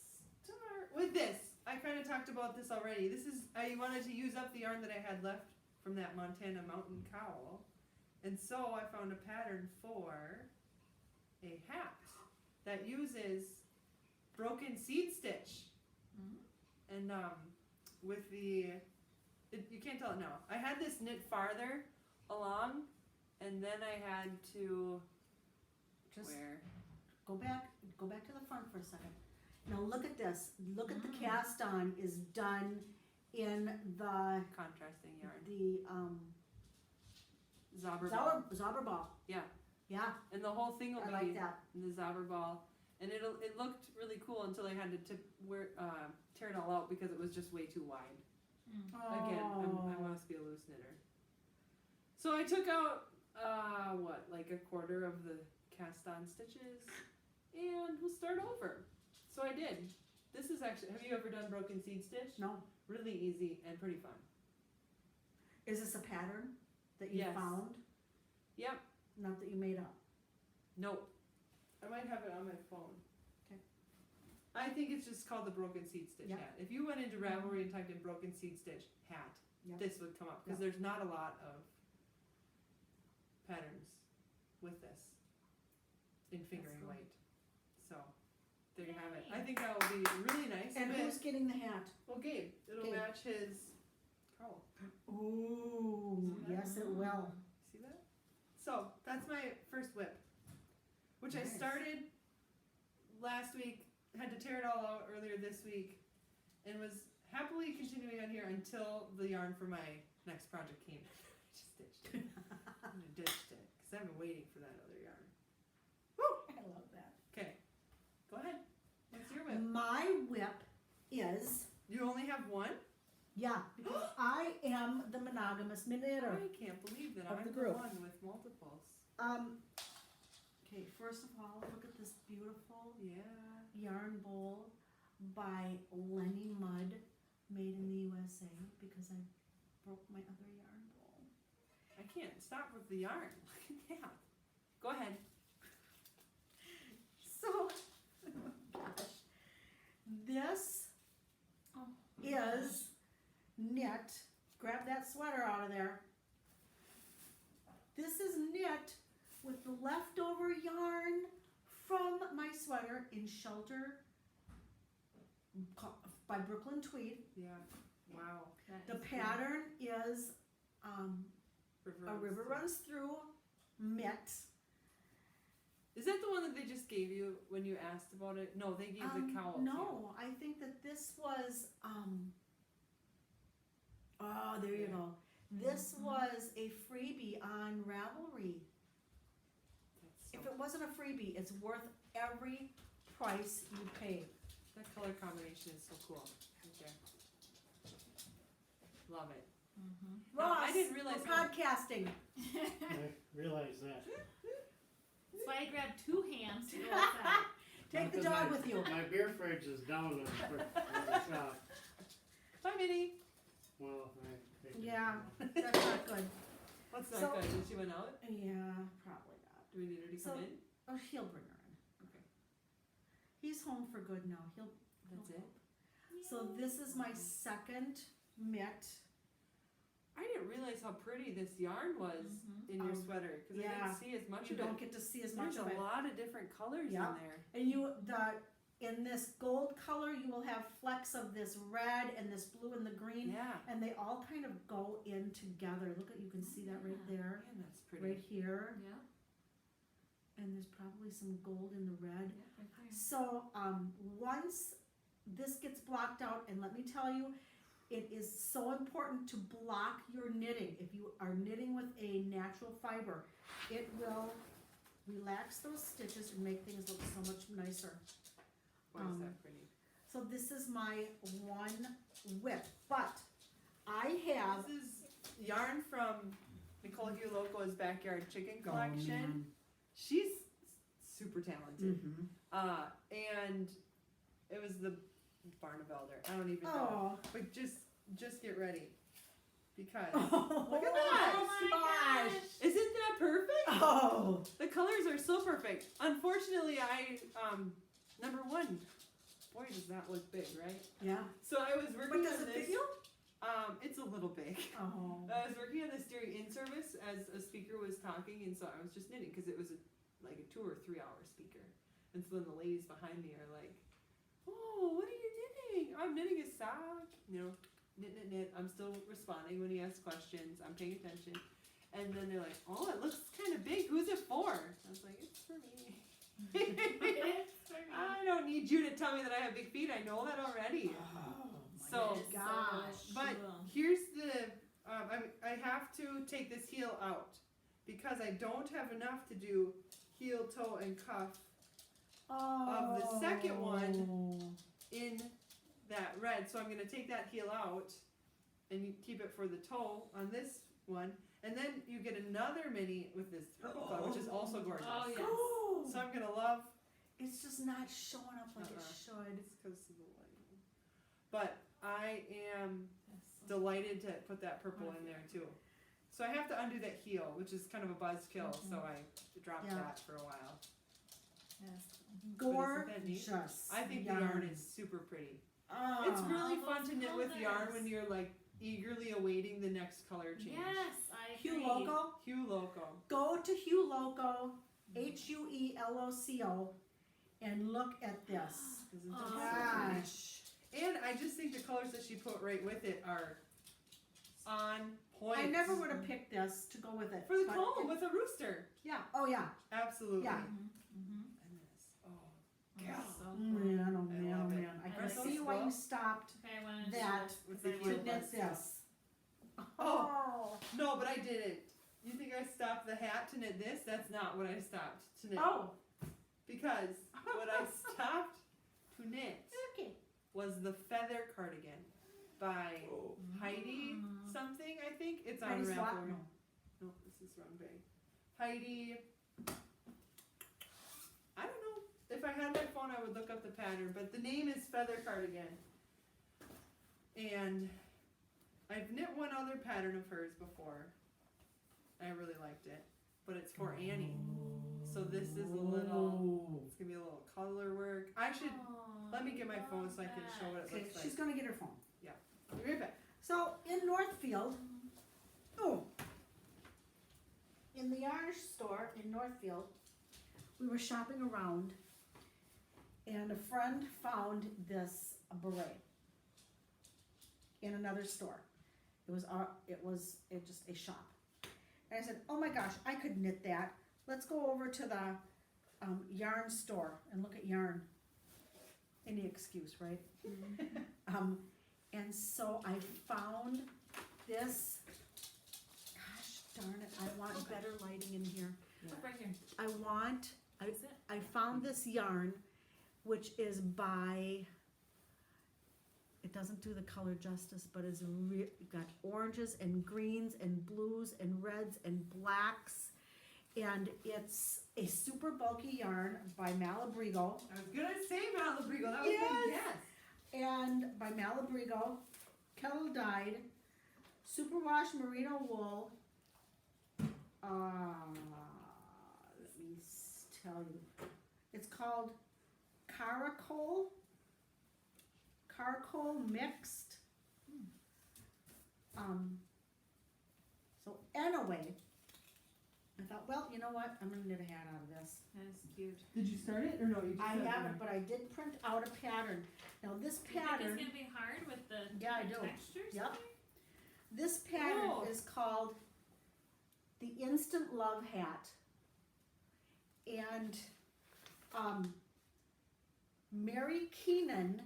start with this. I I kind of talked about this already. I wanted to use up the yarn that I had left from that Montana mountain cowl. And so I found a pattern for a hat that uses broken seed stitch. And with the, you can't tell it now. I had this knit farther along, and then I had to, Just where? go back to the front for a second. Now look at this. Look at the cast on is done in the Contrasting yarn. Zauber ball. Yeah. Yeah, And the whole thing will I be like that. the Zauber ball. And it looked really cool until I had to tear it all out because it was just way too wide. Again, I must be a loose knitter. So I took out, like a quarter of the cast on stitches and we'll start over. So I did. This is actually, have you ever done broken seed stitch? No. Really easy and pretty fun. Is this a pattern that you Yes. found? Yep. Not that you made up. Nope. I might have it on my phone. Okay. I think it's just called the broken seed stitch Yep. hat. If you went into Ravelry and typed in broken seed stitch hat, Yep. this would come up because there's not a lot of patterns with this in fingering cool. weight. So there you have it. Yay. I think that will be really nice. And with- who's getting the hat? well, Gabe. It'll Gabe. match his cowl. Ooh, yes it will. See that? So that's my first whip, which I Nice. started last week, had to tear it all out earlier this week, and was happily continuing on here until the yarn for my next project came. I just ditched it. I ditched it because I've been waiting for that other yarn. I love that. Okay, go ahead. What's your whip? My whip is, You only have one? yeah, because I am the monogamous knitter. I can't believe that Of I'm the the group. one with multiples. Okay, first of all, look at this beautiful Yeah. yarn bowl by Lenny Mudd, made in the USA, because I broke my other yarn bowl. I can't stop with the yarn. Look at that. Go ahead. So, gosh, this is knit. Grab that sweater out of there. This is knit with the leftover yarn from my sweater in Shelter by Brooklyn Tweed. Yeah. Wow. The pattern is a river runs through mitt. Is that the one that they just gave you when you asked about it? No, they gave the cowl. No, I think that this was oh, there you Yeah. go. This was a freebie on Ravelry. That's If so, it wasn't a freebie, it's worth every price you pay. that color combination is so cool. Right there. Love it. Now, Ross, I didn't realize we're how- podcasting. I realize that. That's why I grabbed two hams to go outside. Take the Because dog I- with you. My beer fridge is down in the shop. Bye, Minnie. Well, I think. Yeah, that's not good. What's not So- good? Did she went out? Yeah, probably not. Do we need her to come So- in? Oh, he'll bring her in. Okay. He's home for good now. That's it? So this is my second mitt. I didn't realize how pretty this yarn was in your sweater because I yeah. didn't see as much You of don't it. get to see as much There's of a it. lot of different colors Yeah. in there. And in this gold color, you will have flecks of this red and this blue and the green, Yeah. and they all kind of go in together. Look at, you can see that right there, Man, that's pretty. right here, Yeah, and there's probably some gold in the red. yeah, right there. So once this gets blocked out, and let me tell you, it is so important to block your knitting. If you are knitting with a natural fiber, it will relax those stitches and make things look so much nicer. Why is that pretty? So this is my one whip, but I have, This is yarn from Nicole Loco's Backyard Chicken Collection. She's super talented. And it was the Barnevelder. I don't even know. Oh, But just get ready. Because oh, look at that. Oh my gosh. Isn't that perfect? Oh, The colors are so perfect. Unfortunately, I number one, boy, does that look big, right? Yeah. So I was But working does on it this. fit you? It's a little big. Oh. I was working on this during in-service as a speaker was talking, and so I was just knitting because it was like a 2 or 3 hour speaker. And so then the ladies behind me are like, "Oh, what are you knitting?" "I'm knitting a sock." You know, knit. I'm still responding when he asks questions. I'm paying attention. And then they're like, "Oh, it looks kind of big. Who's it for?" I was like, "It's for me." I don't need you to tell me that I have big feet. I know that already. Oh my So- gosh. But here's the, I have to take this heel out because I don't have enough to do heel, toe, and cuff of the second one. In that red. So I'm going to take that heel out and you keep it for the toe on this one. And then you get another mini with this purple color, which is also gorgeous. Oh, yes. Oh, So I'm going to love, it's just not showing up like it should. it's because of the lighting. But I am delighted to put that purple in there too. So I have to undo that heel, which is kind of a buzzkill, so I dropped Yeah. that for a while. Yes. Gorgeous. I think the yarn is super pretty. Oh. It's really All fun those to knit with yarn colors. when you're like eagerly awaiting the next color change. Yes, I agree. Hue Loco. Hue Loco. Go to Hue Loco, HUELOCO, and look at this. Isn't that Oh, so pretty? Gosh. And I just think the colors that she put right with it are on point. I never would have picked this to go with it. For the but comb it- with a rooster. Yeah. Oh yeah. Absolutely. Yeah. Mm-hmm. Goodness. Oh. Yeah. God. So Man, cool. oh I man, love oh it. man. I I can like see those why you gloves. stopped Okay, I wanted that With to the I heel to knit bust. this. Oh. No, but I didn't. You think I stopped the hat to knit this? That's not what I stopped to knit. Oh. Because what I stopped to knit Okay. was the feather cardigan by Heidi Mm. something, I think. It's on Heidi Swap? Ravelry. No. No, this is wrong bag. Heidi. I don't know. If I had my phone, I would look up the pattern, but the name is Feather Cardigan. And I've knit one other pattern of hers before. I really liked it, but it's for Annie. So this is a little. It's gonna be a little color work. I should. Let me get my phone so I can show what it Okay, looks like. she's gonna get her phone. Be right back. So in Northfield, in the yarn store in Northfield, we were shopping around, and a friend found this beret in another store. It was just a shop, and I said, "Oh my gosh, I could knit that. Let's go over to the yarn store and look at yarn." Any excuse, right? And so I found this, gosh darn it, I want better lighting in here. Look right here. I Is it? I found this yarn, which is by, it doesn't do the color justice, but it's got oranges and greens and blues and reds and blacks. And it's a super bulky yarn by Malabrigo. I was gonna say Malabrigo. That was Yes. a yes. And by Malabrigo, kettle dyed, superwash merino wool. Let me tell you, it's called Caracol mixed. So anyway, I thought, well, you know what? I'm gonna knit a hat out of this. That's cute. Did you start it or no? You just I said haven't, but I did print out a pattern. Now this Do you think pattern, it's gonna be hard with the Yeah, I different do. textures? Yep. in this pattern Oh. is called the Instant Love Hat. And Mary Keenan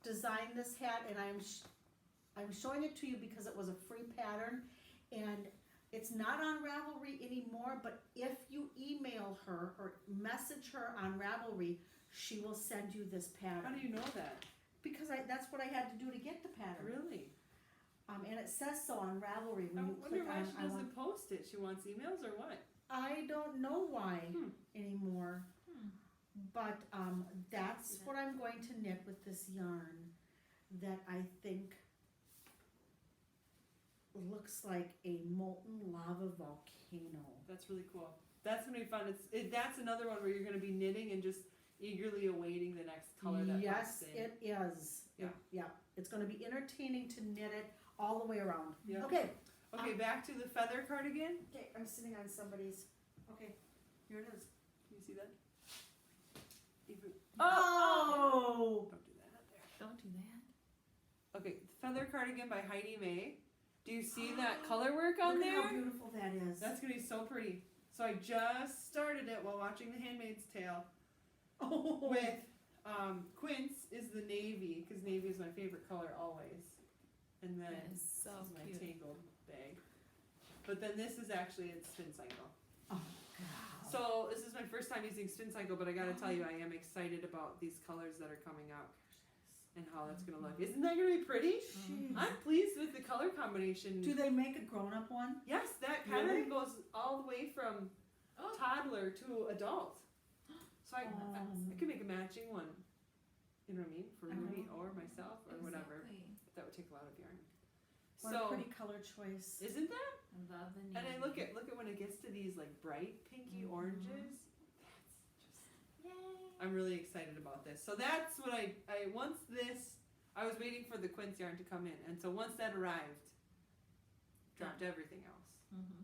designed this hat, and I'm showing it to you because it was a free pattern, and it's not on Ravelry anymore, but if you email her or message her on Ravelry, she will send you this How pattern. do you know that? Because that's what I had to do to get the pattern. Really? And it says so on Ravelry I when you wonder click why on she I want. doesn't post it. She wants emails or what? I don't know why anymore, Hmm. but that's what I'm going to knit with this yarn that I think looks like a molten lava volcano. That's really cool. That's gonna be fun. That's another one where you're gonna be knitting and just eagerly awaiting the next color that Yes, pops in. it is. Yeah. It's gonna be entertaining to knit it all the way around. Yeah. Okay. Okay, back to the feather cardigan. Okay, I'm sitting on somebody's. Okay, here it is. Can you see that? Oh! Don't do that. There. Don't do that. Okay, feather cardigan by Heidi May. Do you see that color work on Look at there? how beautiful that is. That's gonna be so pretty. So I just started it while watching The Handmaid's Tale with Quince is the navy, because navy is my favorite color always. And then That is so this is my cute. tangled bag. But then this is actually its spin cycle. Oh, God. So this is my first time using spin cycle, but I gotta tell you, I am excited about these colors that are coming out and how that's gonna look. Isn't that gonna be pretty? Jeez. I'm pleased with the color combination. Do they make a grown-up one? Yes, that pattern Really? goes all the way from Oh. toddler to adult. So I Oh. could make a matching one. You know what I mean? For Ruby Uh-huh. or myself or whatever. Exactly. That would take a lot of yarn. What So a pretty color choice. isn't that? I love the name. And I look at when it gets to these like bright pinky Mhm. oranges. That's just Yay. I'm really excited about this. So that's what I once this I was waiting for the quince yarn to come in, and so once that arrived, dropped everything else. Mm-hmm.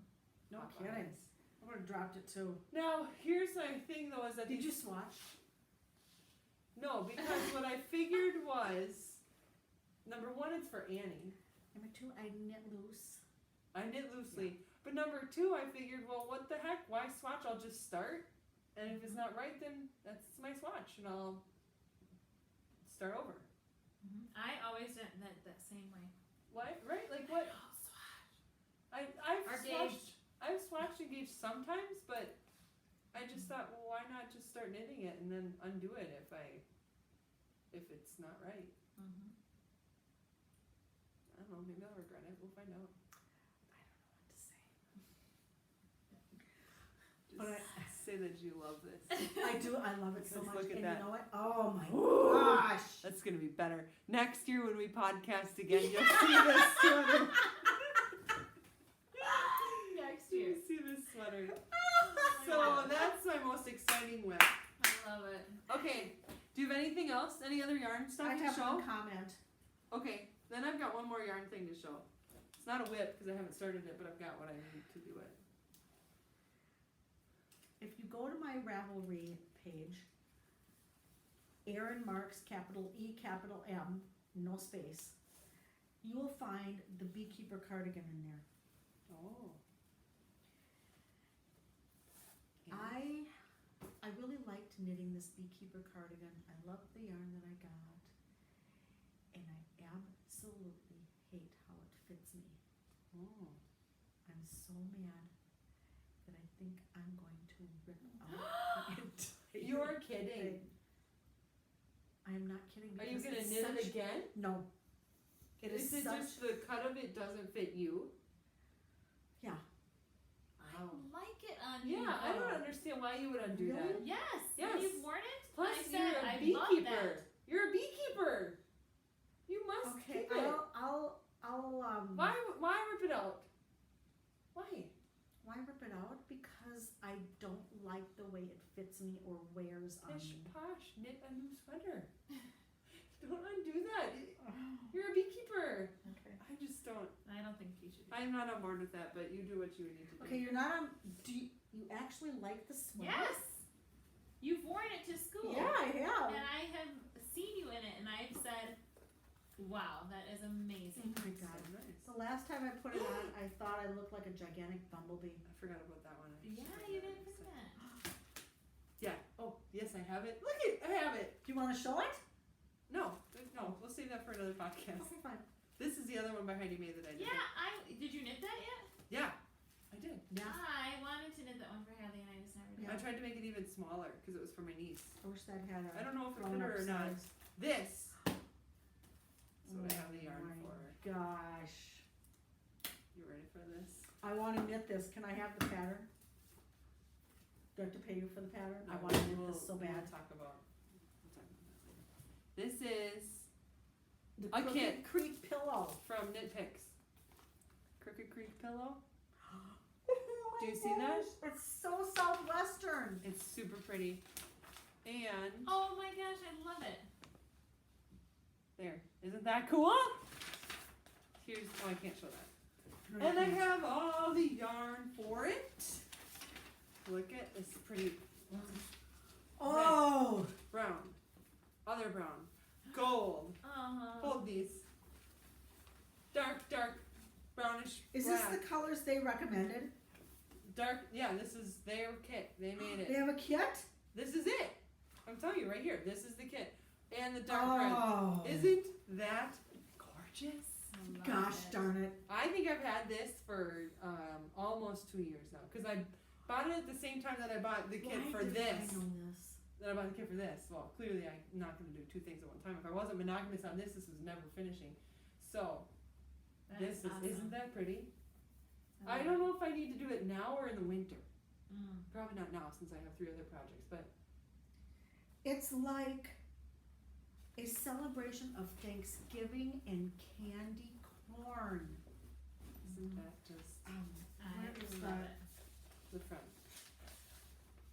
No Popeyes. kidding. I would have dropped it too. Now here's my thing though, is that Did these you swatch? No, because what I figured was, number one, it's for Annie. Number two, I knit loose. I knit loosely. But number two, I figured, well, what the heck? Why swatch? I'll just start. And if it's not right, then that's my swatch. And I'll start over. Mm-hmm. I always did that same way. What? Right? Like what? Oh, swatch. I've Or swatched. I've swatched and gauged sometimes, but I just thought, well, why not just start knitting it and then undo it if it's not right? Mm-hmm. I don't know. Maybe I'll regret it. We'll find out. What to say? Just But say that you love this. I do. I love it so Let's much. look at and that. you know what? Oh my Ooh. gosh! That's gonna be better. Next year when we podcast again, you'll see this sweater. Next year. You'll see this sweater. Oh So my God. that's my most exciting whip. I love it. Okay. Do you have anything else? Any other yarn stuff I to have show? one comment. Okay. Then I've got one more yarn thing to show. It's not a whip because I haven't started it, but I've got what I need to do it. If you go to my Ravelry page, Erin Marks, capital E, capital M, no space, you will find the Beekeeper cardigan in there. Oh. I really liked knitting this Beekeeper cardigan. I love the yarn that I got, and I absolutely hate how it fits me. Oh. I'm so mad that I think I'm going to rip out the entire You're kidding. thing. I am not kidding. Are you because gonna it's knit it such- again? No. It is it such. just the cut of it doesn't fit you? Yeah. I like it on you. Yeah, I don't understand why you would undo that. Really? Yes. Yes. When you've worn it, Plus, I said you're a I love beekeeper. that. You're a beekeeper. You must Okay. keep it. I'll Why rip it out? Why? Why rip it out? Because I don't like the way it fits me or wears on Pish me. posh, knit a new sweater. Don't undo that. You're a beekeeper. Okay. I just don't. I don't think you should. I'm not on board with that, but you do what you need to do. Okay, you're not on. Do you actually like the sweater? Yes. You've worn it to school. Yeah, I have. And I have seen you in it, and I've said, "Wow, that is amazing." Oh my So god. nice. The last time I put it on, I thought I looked like a gigantic bumblebee. I forgot about that one. Yeah, you didn't bring that. Yeah. Oh, yes, I have it. Look it, I have it. Do you want to show it? No, we'll save that for another podcast. Okay, fine. This is the other one by Heidi May that I did. Yeah, did you knit that yet? Yeah, I did. Yeah. I wanted to knit that one for Hadley, and I just never did. I tried to make it even smaller because it was for my niece. I wish that had a. I don't know if it fit grown-up her or not. size. This. That's what I have the yarn Oh for. my gosh. You ready for this? I want to knit this. Can I have the pattern? Do I have to pay you for the pattern? I No, want to knit we'll- this so we'll bad. talk about that later. This is The I Crooked can't. Creek pillow. from Knit Picks. Crooked Creek pillow. Oh Do you my see that? gosh, it's so southwestern. It's super pretty. And Oh my gosh, I love it. there, isn't that cool? Here's, oh, I can't show that. And I have all the yarn for it. Look at this pretty Oh, brown, other brown, gold. Hold these. Dark brownish is this black. the colors they recommended? Dark, yeah, this is their kit. They made They it. have a kit? This is it. I'm telling you right here. This is the kit. And the dark red. Oh, Isn't that gorgeous? gosh darn it. I think I've had this for almost 2 years now. Because I bought it at the same time that I bought the kit Why for didn't this. I know this? That I bought the kit for this. Well, clearly I'm not going to do two things at one time. If I wasn't monogamous on this was never finishing. So, this is, isn't that pretty? I don't know if I need to do it now or in the winter. Probably not now since I have 3 other projects, but It's like a celebration of Thanksgiving and candy corn. isn't that just I Where is love that? it. the front?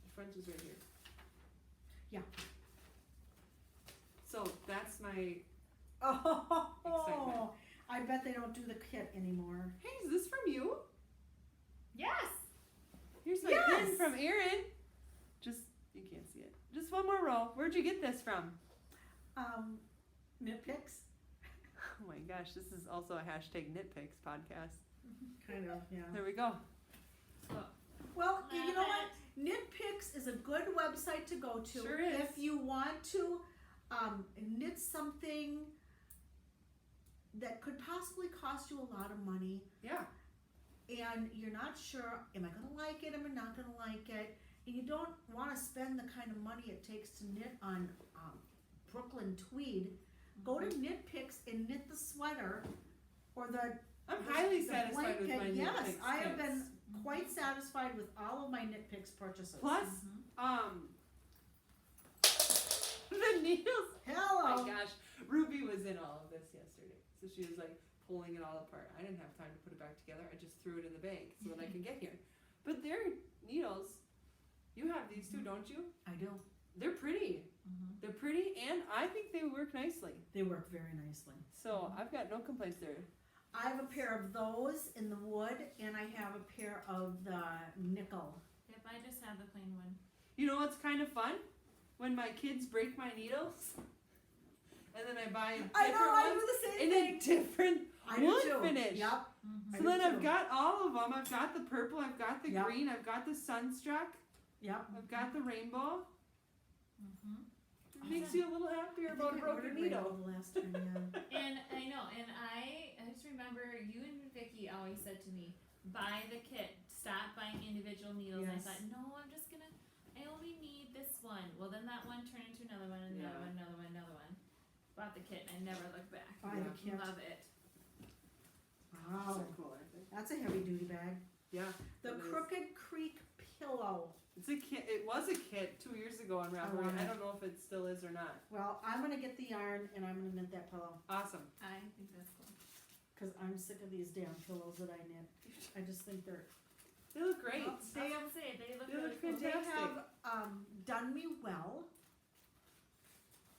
The front is right here. Yeah. So that's my, Oh, Excitement. I bet they don't do the kit anymore. hey, is this from you? Yes. Here's my Yes! pin from Erin. Just, you can't see it. Just one more row. Where'd you get this from? Nitpicks? Oh my gosh, this is also a hashtag nitpicks podcast. Kind of, yeah. There we go. Well, you know Love what? Nitpicks is a good website to go to Sure is. if you want to knit something that could possibly cost you a lot of money Yeah. and you're not sure, am I going to like it, am I not going to like it, and you don't want to spend the kind of money it takes to knit on Brooklyn tweed, go to Knitpicks and knit the sweater or the I'm highly the satisfied with my blanket. Yes, nitpicks I have kits. been quite satisfied with all of my Knitpicks purchases. Plus, the needles. Oh Hello. my gosh, Ruby was in all of this yesterday, so she was like pulling it all apart. I didn't have time to put it back together. I just threw it in the bag so that I could get here. But they're needles. You have these too, don't you? I do. They're pretty. They're pretty, and I think they work nicely. They work very nicely. So I've got no complaints there. I have a pair of those in the wood, and I have a pair of the nickel. Yep, I just have the plain one. You know what's kind of fun? When my kids break my needles, and then I buy I different know. I ones do the same in thing. a different I do wood too. finish. Yep. So I do then I've too. got all of them. I've got the purple, I've got the Yep. green, I've got the sunstruck, Yep. I've got the rainbow. Mm-hmm. It makes you a little happier about a broken needle. The last time, yeah. And I know, and I just remember you and Vicky always said to me, buy the kit, stop buying individual needles. And I Yes. thought, no, I only need this one. Well, then that one turned into another one, and Yeah. another one. Bought the kit and I never looked back. Buy the kit. Love it. Wow. So cool, I think. That's a heavy duty bag. Yeah. The it is. Crooked Creek pillow. It's a kit. It was a kit 2 years ago on Ravelry. want I it. don't know if it still is or not. Well, I'm gonna get the yarn and I'm gonna knit that pillow Awesome. I think that's cool. because I'm sick of these damn pillows that I knit. I just think they're. They look great. Well, I was gonna say they look They really look cool. They fantastic. have done me well,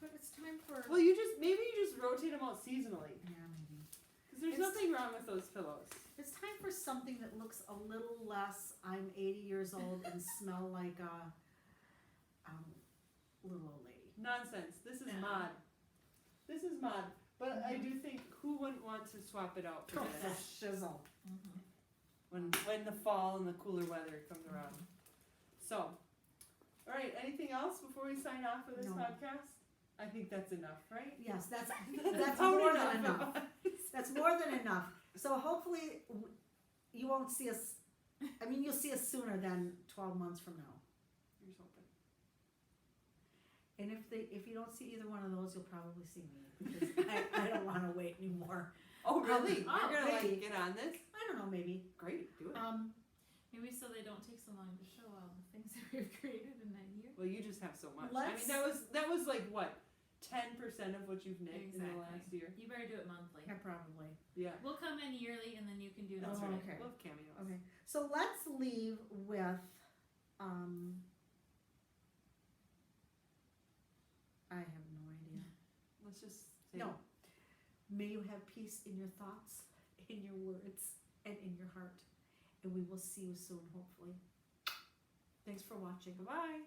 but it's time for. Well, maybe you just rotate them out seasonally. Yeah, maybe. Because there's It's- nothing wrong with those pillows. It's time for something that looks a little less. I'm 80 years old and smell like a little old lady. Nonsense. This is No. mod. This is mod. But I do think who wouldn't want to swap it out for Oh, the this shizzle. Mm-hmm. when the fall and the cooler weather comes around. So, all right. Anything else before we sign off for this No. podcast? I think that's enough, right? Yes, that's That's more about than enough. That's more than enough. So hopefully you won't see us. I mean, you'll see us sooner than 12 months from now. Here's hoping. And if you don't see either one of those, you'll probably see me because I don't want to wait anymore. Oh, really? Oh, You're gonna maybe. like get on this? I don't know, maybe. Great, do it. Maybe so they don't take so long to show all the things that we've created in that year. Well, you just have so much. Let's- I mean, that was like what, 10% of what you've knit in the Exactly. last year. You better do it monthly. Yeah, probably. Yeah, We'll come in yearly and then you can do that's the right. okay. Love cameos. Okay. So let's leave with just say No. May you have peace in your thoughts, in your words, and in your heart. And we will see you soon, hopefully. Thanks for watching. bye.